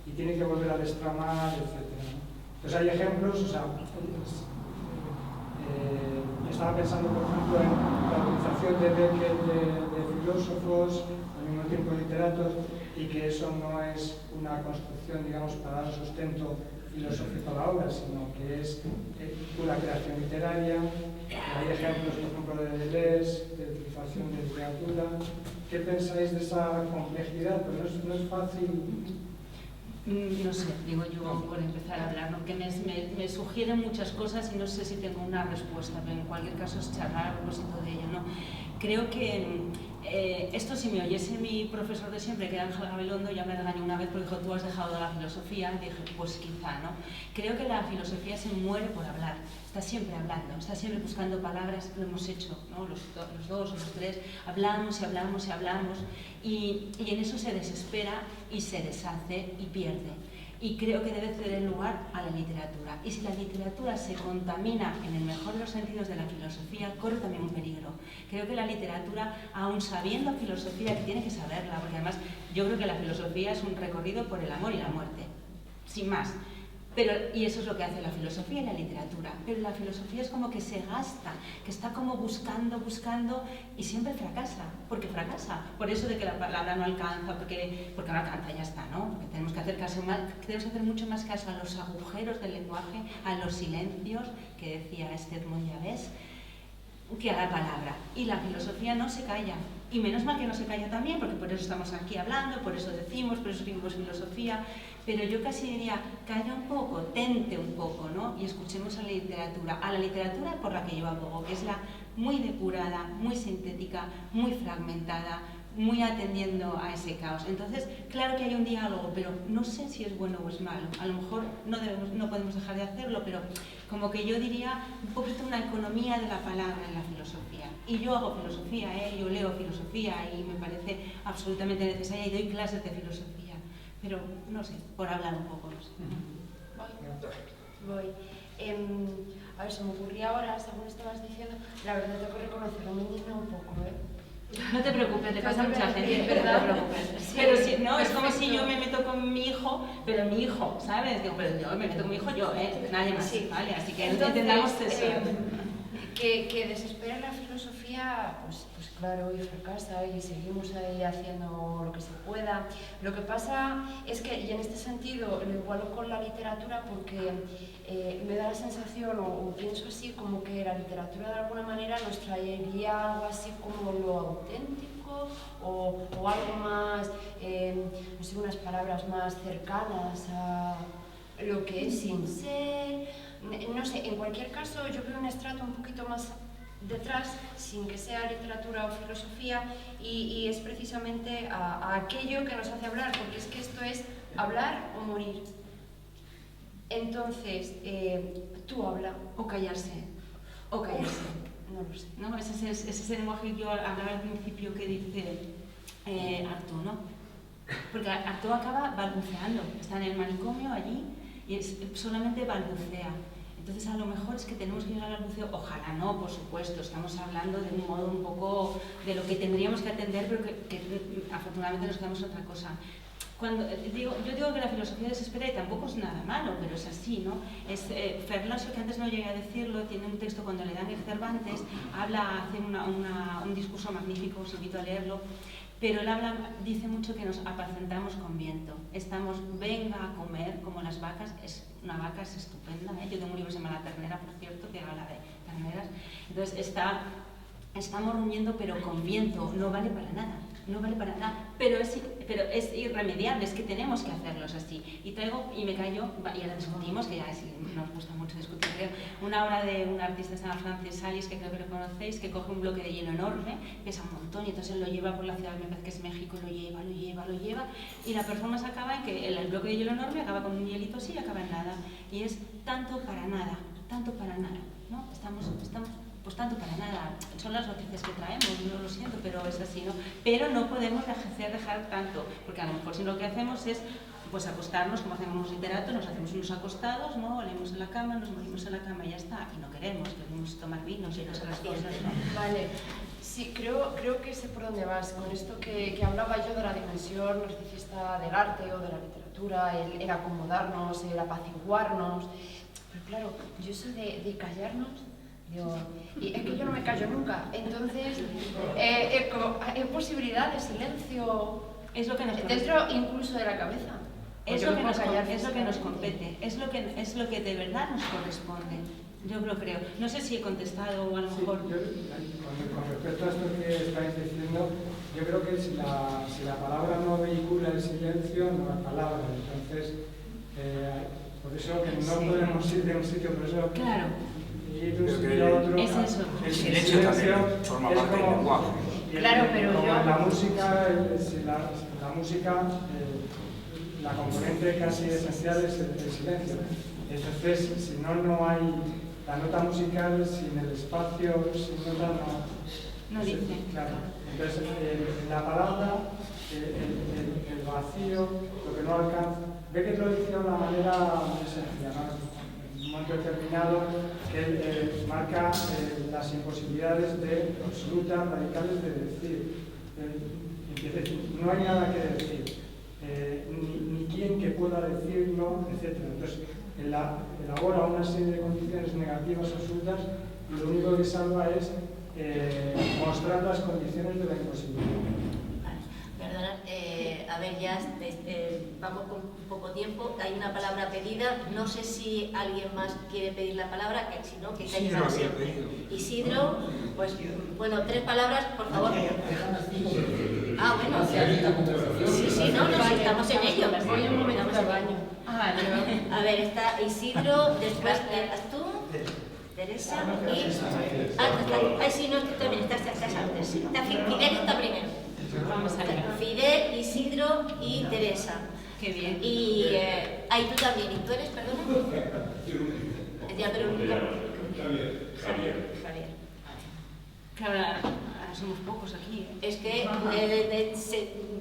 y tiene que volver a destramar, etc. Entonces hay ejemplos, estaba pensando por ejemplo en la utilización de Beckett de filósofos, al mismo tiempo literatos, y que eso no es una construcción, digamos, para dar sustento filosófico a la obra, sino que es pura creación literaria. Hay ejemplos, por ejemplo, de Deleuze, de utilización de literatura. ¿Qué pensáis de esa complejidad? Pues no es fácil. No sé, digo yo por empezar a hablar, ¿no? Que me sugieren muchas cosas y no sé si tengo una respuesta, pero en cualquier caso es charlar a propósito de ello, ¿no? Creo que esto, si me oyese mi profesor de siempre, que era Ángel Gabilondo, ya me regañó una vez porque dijo, tú has dejado de la filosofía, y dije, pues quizá, ¿no? Creo que la filosofía se muere por hablar, está siempre hablando, está siempre buscando palabras, lo hemos hecho, ¿no? Los dos o los tres, hablamos y hablamos y hablamos, y en eso se desespera y se deshace y pierde. Y creo que debe ceder lugar a la literatura. Y si la literatura se contamina, en el mejor de los sentidos, de la filosofía, corre también un peligro. Creo que la literatura, aun sabiendo filosofía, que tiene que saberla, porque además yo creo que la filosofía es un recorrido por el amor y la muerte, sin más. Y eso es lo que hace la filosofía y la literatura. Pero la filosofía es como que se gasta, que está como buscando y siempre fracasa. Porque fracasa. Por eso de que la palabra no alcanza, porque no alcanza, ya está, ¿no? Porque tenemos que hacer mucho más caso a los agujeros del lenguaje, a los silencios, que decía Edmond Javés, que a la palabra. Y la filosofía no se calla. Y menos mal que no se calla también, porque por eso estamos aquí hablando, por eso decimos, por eso escribimos filosofía. Pero yo casi diría, calla un poco, tente un poco, ¿no? Y escuchemos a la literatura por la que yo abogo, que es la muy depurada, muy sintética, muy fragmentada, muy atendiendo a ese caos. Entonces, claro que hay un diálogo, pero no sé si es bueno o es malo. A lo mejor no podemos dejar de hacerlo, pero como que yo diría un poquito una economía de la palabra en la filosofía. Y yo hago filosofía, yo leo filosofía y me parece absolutamente necesaria y doy clases de filosofía. Pero no sé, por hablar un poco, no sé. Voy. A ver, se me ocurría ahora, según estabas diciendo, la verdad tengo que reconocerlo, me indigna un poco, No te preocupes, te pasa a mucha gente, ¿verdad? no te preocupes. Sí, pero si, no, perfecto. es como si yo me meto con mi hijo, pero mi hijo, ¿sabes? Digo, pero yo me meto con mi hijo, nadie más, Sí. ¿vale? Así que Entonces, entendamos eso. Que desespera la filosofía, pues claro, y fracasa y seguimos ahí haciendo lo que se pueda. Lo que pasa es que, y en este sentido lo igualo con la literatura porque me da la sensación, o pienso así, como que la literatura de alguna manera nos traería algo así como lo auténtico o algo más, no sé, unas palabras más cercanas a lo que es sin ser. No sé, en cualquier caso yo veo un estrato un poquito más detrás, sin que sea literatura o filosofía, y es precisamente a aquello que nos hace hablar, porque es que esto es hablar o morir. Entonces, tú habla. O callarse. No lo sé. ¿No? Ese es el lenguaje que yo hablaba al principio que dice Artaud, ¿no? Porque Artaud acaba balbuceando, está en el manicomio allí y solamente balbucea. Entonces a lo mejor es que tenemos que llegar al balbuceo, ojalá no, por supuesto, estamos hablando de un modo un poco de lo que tendríamos que atender, pero que afortunadamente nos quedamos en otra cosa. Yo digo que la filosofía desespera y tampoco es nada malo, pero es así, ¿no? Ferlasio, que antes no llegué a decirlo, tiene un texto cuando le dan el Cervantes, hace un discurso magnífico, os invito a leerlo, pero él dice mucho que nos apacentamos con viento. Venga a comer como las vacas, una vaca es estupenda, ¿eh? Yo tengo un libro que se llama La ternera, por cierto, que habla de terneras. Entonces estamos rumiando pero con viento, no vale para nada. no vale para nada, pero es irremediable, es que tenemos que hacerlos así. Y me cayó, y ahora discutimos, que ya sí, nos gusta mucho discutir, creo, una obra de un artista que se llama Francis Salis, que creo que lo conocéis, que coge un bloque de hielo enorme, pesa un montón, y entonces lo lleva por la ciudad, me parece que es México, lo lleva, y la performance acaba en que el bloque de hielo enorme acaba con un hielito así y acaba en nada. Y es tanto para nada, ¿no? Estamos pues tanto para nada. Son las noticias que traemos, no lo siento, pero es así, ¿no? Pero no podemos dejar tanto, porque a lo mejor si lo que hacemos es pues acostarnos, como hacemos los literatos, nos hacemos unos acostados, ¿no? Leemos en la cama, nos morimos en la cama y ya está. Y no queremos tomar vinos y esas cosas, ¿no? Vale. Sí, creo que sé por dónde vas con esto que hablaba yo de la dimensión narcisista del arte o de la literatura, el acomodarnos, el apaciguarnos. Pero claro, yo eso de callarnos, digo, y es que yo no me callo nunca, entonces hay posibilidad de silencio es lo que nos dentro incluso de la cabeza. Es lo que nos compete, es lo que de verdad nos corresponde. Yo lo creo. No sé si he contestado o a lo mejor... Con respecto a esto que estáis diciendo, yo creo que si la palabra no vehicula el silencio, no hay palabra. Entonces, por eso que no podemos ir de un sitio, por eso claro. Ir de un sitio a otro. Es eso. El silencio también forma parte del lenguaje. Claro, pero como yo... en la música, la componente casi esencial es el silencio. Entonces, si no hay la nota musical, sin el espacio, sin nota no dice. Claro. Entonces, la palabra, el vacío, lo que no alcanza. Ve que lo dice de una manera muy sencilla, ¿no? En un momento determinado que marca las imposibilidades absolutas, radicales de decir. No hay nada que decir. Ni quién que pueda decirlo, etc. Entonces, elabora una serie de condiciones negativas absolutas y lo único que salva es mostrar las condiciones de la imposibilidad. Perdonad, a ver, ya vamos con poco tiempo. Hay una palabra pedida. No sé si alguien más quiere pedir la palabra, que si no, que caiga Isidro siempre. había pedido. Isidro, pues bueno, 3 palabras, por favor. Ah, bueno. Sí, no, estamos en ello. Voy un momento al baño. A ver, está Isidro, después tú, Teresa y... Ay, sí, no, tú también estás antes. Está Fidel está primero. Vamos allá. Fidel, Isidro y Teresa. Qué bien. Y tú también. ¿Y tú eres, perdona? Ya, pero Javier. Claro, ahora somos pocos aquí. Es que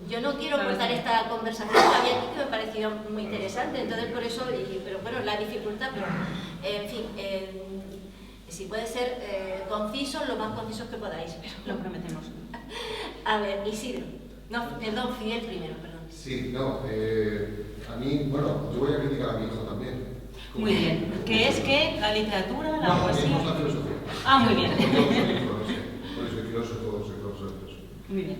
yo no quiero cortar esta conversación que había aquí, que me pareció muy interesante, entonces por eso, pero bueno, la dificultad, pero en fin, si puede ser conciso, lo más concisos que podáis. Pero... Lo prometemos. A ver, Isidro. No, perdón, Fidel primero, perdón. Sí, no, a mí, bueno, yo voy a criticar a mi hijo también. Muy bien. Que es que la literatura, la poesía... No, la filosofía. Ah, muy bien. Soy filósofo. Muy bien.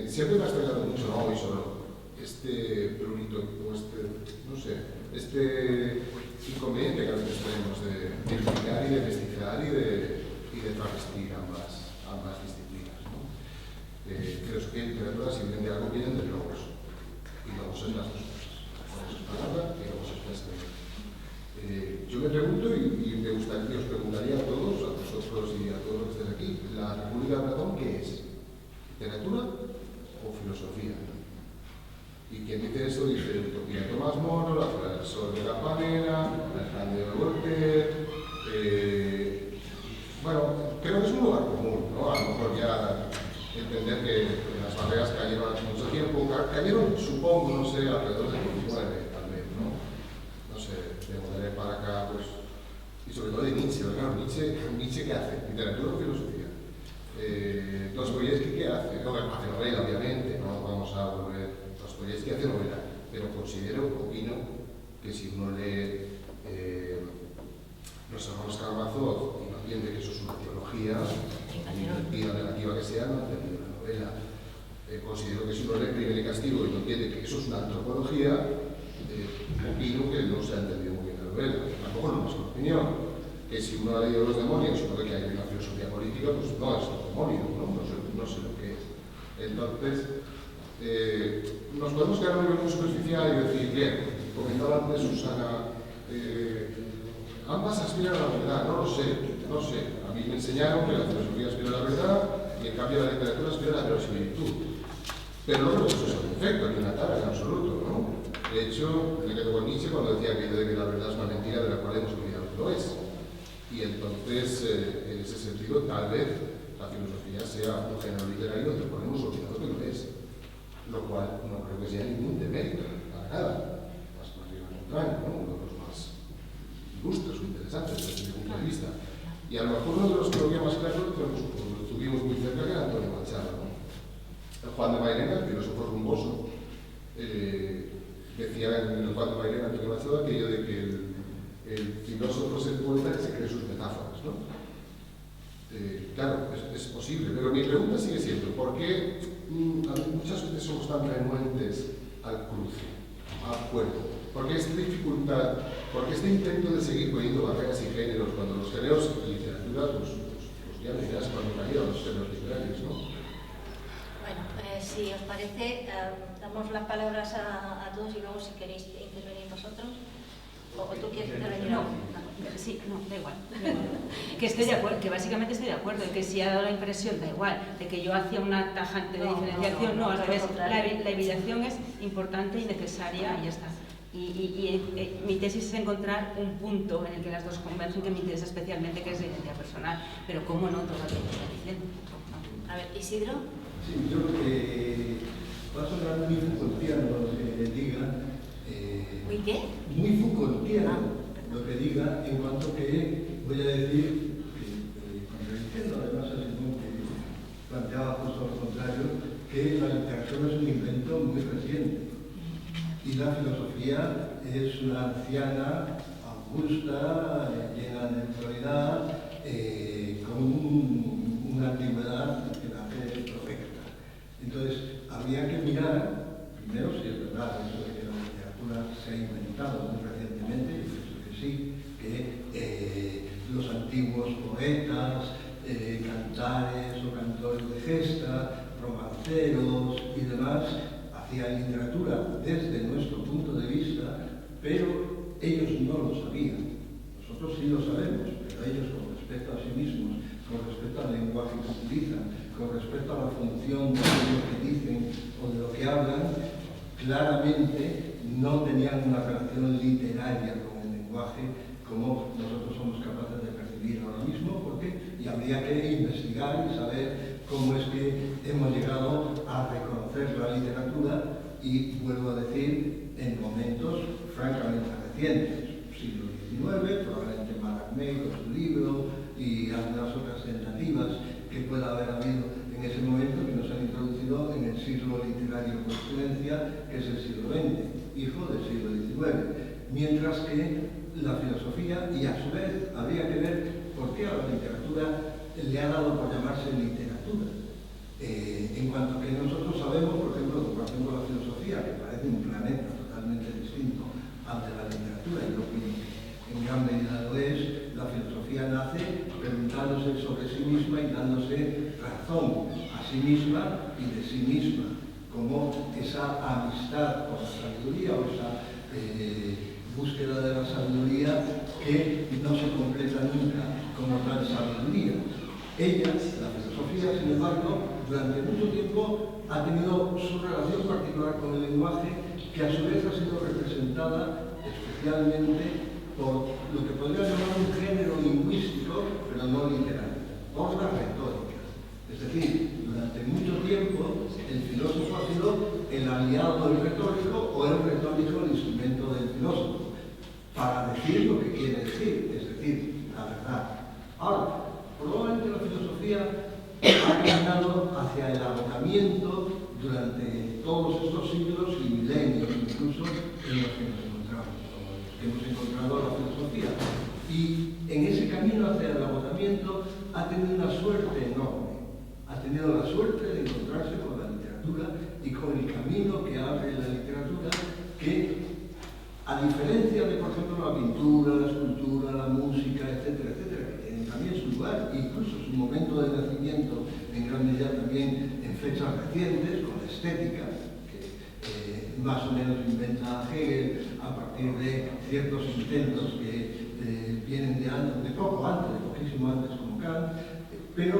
Siempre me ha extrañado mucho, ¿no? Hoy sobre este prurito, o este inconveniente que a veces tenemos de explicar y de vestigiar y de travestir ambas disciplinas, ¿no? Filosofía y literatura, si vienen de algo, vienen de logos. Y logos es las dos cosas. Logos es palabra y logos es pensamiento. Yo me pregunto, y os preguntaría a todos, a vosotros y a todos los que estéis aquí, ¿la República de Platón qué es? ¿Literatura o filosofía? Y quien dice eso dice Utopía de Tomás Moro, La Flor del Sol de la Panera, El Grande de Voltaire. Bueno, creo que es un lugar común, ¿no? A lo mejor ya entender que las barreras cayeron hace mucho tiempo, cayeron, supongo, no sé, alrededor del 19, tal vez, ¿no? No sé, de Baudelaire para acá, pues, y sobre todo de Nietzsche, ¿verdad? Nietzsche ¿qué hace? ¿Literatura o filosofía? Dostoyevsky, ¿qué hace? No, hace novela, obviamente, no vamos a volver. Dostoyevsky hace novela, pero opino que si uno lee los hermanos Karamazov y no entiende que eso es una teología, invertida, negativa que sea, no entiende la novela. Considero que si uno lee Crimen y Castigo y no entiende que eso es una antropología, opino que no se ha entendido muy bien la novela. Tampoco no es una opinión. Que si uno ha leído Los Demonios y no ve que hay una filosofía política, pues no es un demonio, ¿no? no sé lo que es. Entonces, nos podemos quedar a un nivel muy superficial y decir, bien, comentaba antes Susana, ambas aspiran a la verdad, no lo sé. A mí me enseñaron que la filosofía aspira a la verdad y en cambio la literatura aspira a la verosimilitud. Pero no creo que eso sea un defecto ni una tara en absoluto, ¿no? De hecho, me quedo con Nietzsche cuando decía que la verdad es una mentira de la cual hemos olvidado que lo es. Y entonces, en ese sentido, tal vez la filosofía sea un género literario del cual hemos olvidado que lo es. Lo cual no creo que sea ningún demérito, para nada. Más bien al contrario, ¿no? Uno de los más ilustres o interesantes desde mi punto de vista. Y a lo mejor uno de los que lo veía más claro lo tuvimos muy cerca, que era Antonio Machado, ¿no? Juan de Mairena, el filósofo rumboso, decía en el Juan de Mairena, Antonio Machado, aquello de que el filósofo es el poeta que se cree sus metáforas, ¿no? Claro, es posible, pero mi pregunta sigue siendo, ¿por qué muchas veces somos tan renuentes al cruce, al cuerpo? ¿Por qué esta dificultad, por qué este intento de seguir poniendo barreras y géneros cuando los géneros en literatura, pues ya me dirás cuando caían los géneros literarios, ¿no? Bueno, si os parece, damos las palabras a todos y luego si queréis intervenir vosotros. ¿O tú quieres intervenir ahora? Sí, no, da igual. Que estoy de acuerdo, que básicamente estoy de acuerdo, que si ha dado la impresión, da igual, de que yo hacía una tajante de diferenciación, no, al revés. La evidenciación es importante y necesaria y ya está. Y mi tesis es encontrar un punto en el que las dos convergen que me interesa especialmente, que es la identidad personal, pero cómo no todo lo que estoy diciendo. A ver, Isidro. Sí, yo creo que va a sonar muy Foucaultiano lo que diga. ¿Muy qué? Muy Foucaultiano lo que diga, en cuanto que voy a decir, contradiciendo además a Simón, que planteaba justo lo contrario, que la literatura es un invento muy reciente. Y la filosofía es una anciana, augusta, llena de autoridad, con una antigüedad que la hace perfecta. Entonces, habría que mirar, primero, si es verdad eso de que la literatura se ha inventado muy recientemente, yo pienso que sí, que los antiguos poetas, cantares o cantores de gesta, romanceros y demás, hacían literatura desde nuestro punto de vista, pero ellos no lo sabían. Nosotros sí lo sabemos, pero ellos con respecto a sí mismos, con respecto al lenguaje que utilizan, con respecto a la función de lo que dicen o de lo que hablan, claramente no tenían una relación literaria con el lenguaje como nosotros somos capaces de percibir ahora mismo, y habría que investigar y saber cómo es que hemos llegado a reconocer la literatura, y vuelvo a decir, en momentos francamente recientes, siglo XIX, probablemente Mallarmé con su libro y algunas otras tentativas que pueda haber habido en ese momento, que nos han introducido en el siglo literario por excelencia, que es el siglo XX, hijo del siglo XIX. Mientras que la filosofía, y a su vez habría que ver por qué a la literatura le ha dado por llamarse literatura. En cuanto a que nosotros sabemos, por ejemplo, por ejemplo, la filosofía, que parece un planeta totalmente distinto al de la literatura, y yo opino que en gran medida lo es, la filosofía nace preguntándose sobre sí misma y dándose razón a sí misma y de sí misma, como esa amistad con la sabiduría o esa búsqueda de la sabiduría que no se completa nunca como tal sabiduría. Ella, la filosofía, sin embargo, durante mucho tiempo ha tenido su relación particular con el lenguaje, que a su vez ha sido representada especialmente por lo que podría llamar un género lingüístico, pero no literario, por la retórica. Es decir, durante mucho tiempo el filósofo ha sido el aliado del retórico o el retórico el instrumento del filósofo, para decir lo que quiere decir, es decir, la verdad. Ahora, probablemente la filosofía ha caminado hacia el agotamiento durante todos estos siglos y milenios, incluso en los que nos encontramos, como los que hemos encontrado la filosofía. Y en ese camino hacia el agotamiento ha tenido una suerte enorme. Ha tenido la suerte de encontrarse con la literatura y con el camino que abre la literatura, que, a diferencia de, por ejemplo, la pintura, la escultura, la música, etcétera, etcétera, que tienen también su lugar, incluso su momento de nacimiento en gran en ella también en fechas recientes, con la estética, que más o menos inventa Hegel a partir de ciertos intentos que vienen de poco antes, de poquísimo antes como Kant, pero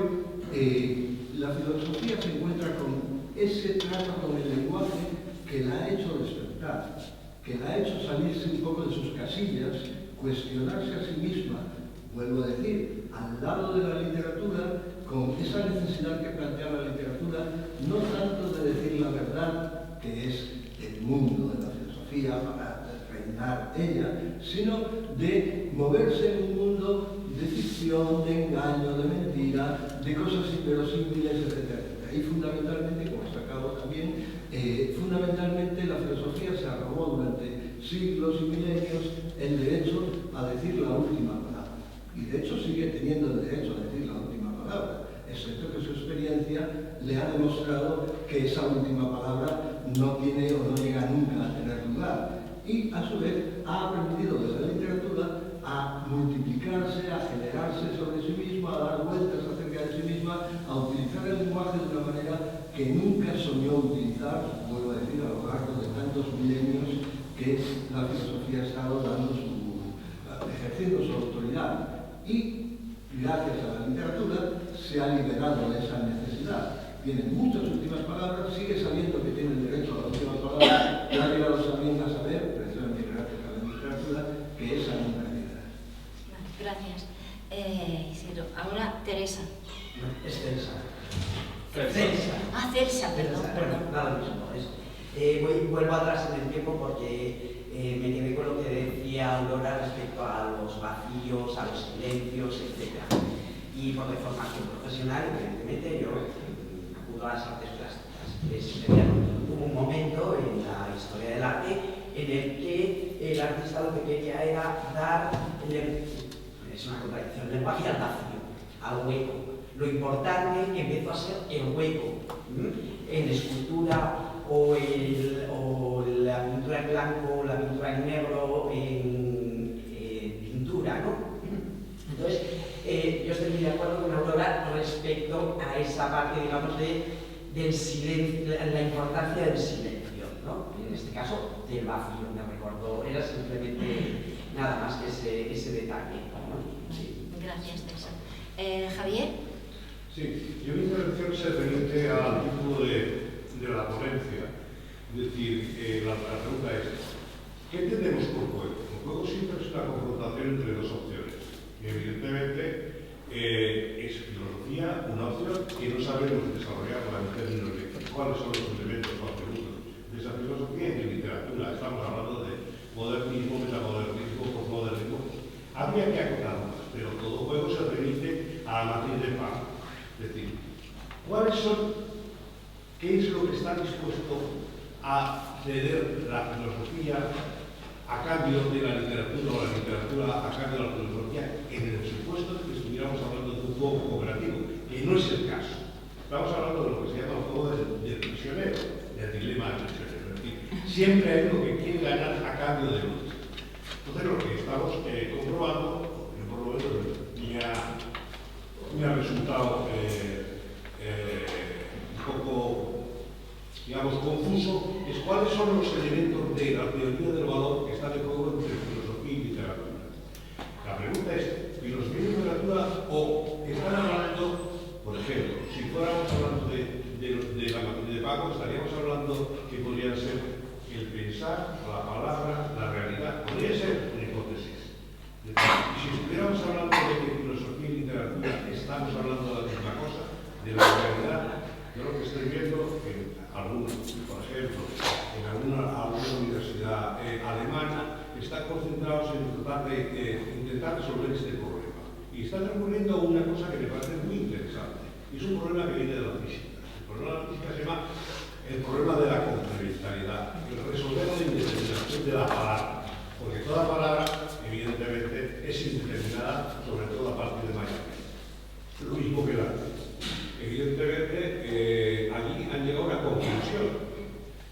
la filosofía se encuentra con ese trato con el lenguaje que la ha hecho despertar, que la ha hecho salirse un poco de sus casillas, cuestionarse a sí misma, vuelvo a decir, al lado de la literatura, con esa necesidad que plantea la literatura, no tanto de decir la verdad, que es el mundo de la filosofía para reinar ella, sino de moverse en un mundo de ficción, de engaño, de mentira, de cosas inverosímiles, etc. Y fundamentalmente, como está acabo también, fundamentalmente la filosofía se arrogó durante siglos y milenios el derecho a decir la última palabra. Y de hecho sigue teniendo el derecho a decir la última palabra, excepto que su experiencia le ha demostrado que esa última palabra no tiene o no llega nunca a tener lugar. Y a su vez ha aprendido de la literatura a multiplicarse, a generarse sobre sí misma, a dar vueltas acerca de sí misma, a utilizar el lenguaje de una manera que nunca soñó utilizar, vuelvo a decir, a lo largo de tantos milenios que la filosofía ha estado ejerciendo su autoridad. Y gracias a la literatura se ha liberado de esa necesidad. Tiene muchas últimas palabras, sigue sabiendo que tiene el derecho a la última palabra, pero ha llegado también a saber, precisamente gracias a la literatura, que esa nunca llega. Gracias. Isidro. Ahora Teresa. Es Celsa. Ah, Celsa, perdón. Bueno, nada mismo. Vuelvo atrás en el tiempo porque me quedé con lo que decía Aurora respecto a los vacíos, a los silencios, etc. Y por de formación profesional, evidentemente, yo acudo a las artes plásticas. Hubo un momento en la historia del arte en el que el artista lo que quería era dar, es una contradicción, el lenguaje al vacío, al hueco. Lo importante empezó a ser el hueco, en escultura o la pintura en blanco, la pintura en negro, en pintura, ¿no? Entonces, yo estoy muy de acuerdo con Aurora respecto a esa parte, digamos, del silencio, la importancia del silencio, ¿no? En este caso, del vacío, me recordó, era simplemente nada más que ese detalle, ¿no? Sí. Gracias, Teresa. Javier. Sí, yo mi intervención se remite al título de la ponencia. Es decir, la pregunta es, ¿qué entendemos por juego? El juego siempre es una confrontación entre dos opciones. Y evidentemente es filosofía una opción que no sabemos desarrollar en términos de cuáles son los elementos o atributos de esa filosofía y de literatura. Estamos hablando de modernismo, metamodernismo, posmodernismo. Habría que acotar más, pero todo juego se remite a la matriz de Paz. Es decir, ¿qué es lo que está dispuesto a ceder la filosofía a cambio de la literatura o la literatura a cambio de la filosofía, en el supuesto de que estuviéramos hablando de un juego cooperativo, que no es el caso? Estamos hablando de lo que se llama el juego del prisionero, del dilema del prisionero. Es decir, siempre hay uno que quiere ganar a cambio de otro. Entonces, lo que estamos comprobando, por lo menos me ha resultado un poco, digamos, confuso, es cuáles son los elementos de la teoría del valor que están en juego entre filosofía y literatura. La pregunta es, ¿filosofía y literatura o están hablando, por ejemplo, si fuéramos hablando de la matriz de Paco, estaríamos hablando que podrían ser el pensar, la palabra, la realidad, podría ser una hipótesis. Y si estuviéramos hablando de que filosofía y literatura estamos hablando de la misma cosa, de la realidad, yo lo que estoy viendo en algunos, por ejemplo, en alguna universidad alemana, están concentrados en intentar resolver este problema. Y están recurriendo a una cosa que me parece muy interesante. Y es un problema que viene de la física. El problema de la física se llama el problema de la complementariedad, el resolver la indeterminación de la palabra. Porque toda palabra, evidentemente, es indeterminada, sobre todo a partir de mañana. Lo mismo que el arte. Evidentemente, allí han llegado a una conclusión.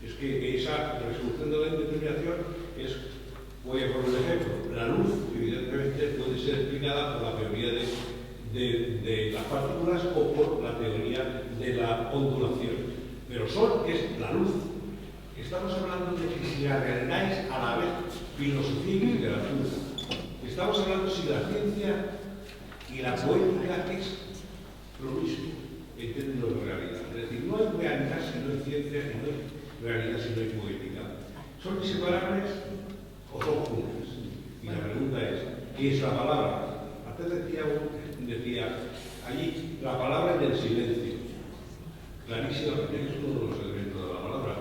Es que esa resolución de la indeterminación es, voy a poner un ejemplo, la luz, evidentemente, puede ser explicada por la teoría de las partículas o por la teoría de la ondulación. Pero sol es la luz. Estamos hablando de que si la realidad es a la vez filosofía y literatura. Estamos hablando si la ciencia y la poética es lo mismo en términos de realidad. Es decir, no hay realidad si no hay ciencia, y no hay realidad si no hay poética. ¿Son inseparables o son juntas? Y la pregunta es, ¿qué es la palabra? Antes decía allí, la palabra en el silencio. Clarísimamente es uno de los elementos de la palabra.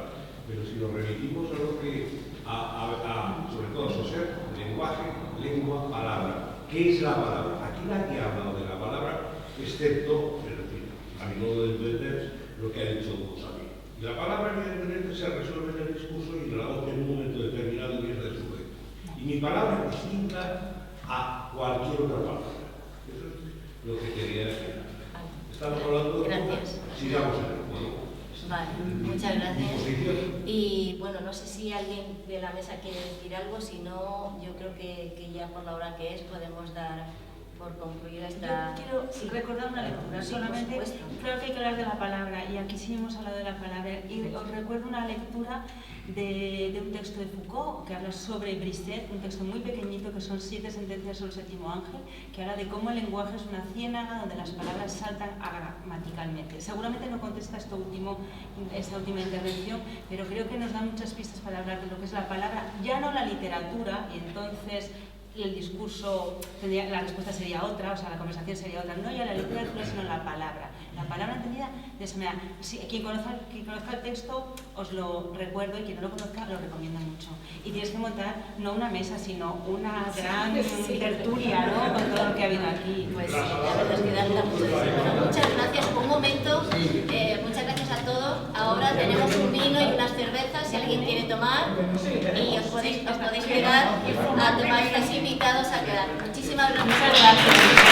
Pero si nos remitimos a lo que, sobre todo a Saussure, lenguaje, lengua, palabra. ¿Qué es la palabra? Aquí nadie ha hablado de la palabra, excepto, es decir, a mi modo de entender, lo que ha dicho González. Y la palabra, evidentemente, se resuelve en el discurso y la voz en un momento determinado y es del sujeto. Y mi palabra es distinta a cualquier otra palabra. Eso es lo que quería decir. Estamos hablando de... Gracias. Sigamos en el juego. Vale, muchas gracias. Y bueno, no sé si alguien de la mesa quiere decir algo, si no, yo creo que ya por la hora que es podemos dar por concluida esta... Yo quiero recordar una lectura, Sí, solamente por supuesto. creo que hay que hablar de la palabra, y aquí sí hemos hablado de la palabra, y os recuerdo una lectura de un texto de Foucault que habla sobre Brisset, un texto muy pequeñito que son 7 sentencias sobre el séptimo ángel, que habla de cómo el lenguaje es una ciénaga donde las palabras saltan gramaticalmente. Seguramente no contesta esta última intervención, pero creo que nos da muchas pistas para hablar de lo que es la palabra, ya no la literatura, y entonces el discurso, la respuesta sería otra, o sea, la conversación sería otra, no ya la literatura, sino la palabra entendida de esa manera. Si, quien conozca el texto, os lo recuerdo, y quien no lo conozca, lo recomiendo mucho. Y tienes que montar no una mesa, sino una gran tertulia, ¿no?, con todo lo que ha habido aquí. Pues sí, la verdad es que da mucho deseo. Bueno, muchas gracias. Un momento, muchas gracias a todos. Ahora tenemos un vino y unas cervezas, si alguien quiere tomar, y os podéis quedar a tomar, estáis invitados a quedar. Muchísimas gracias.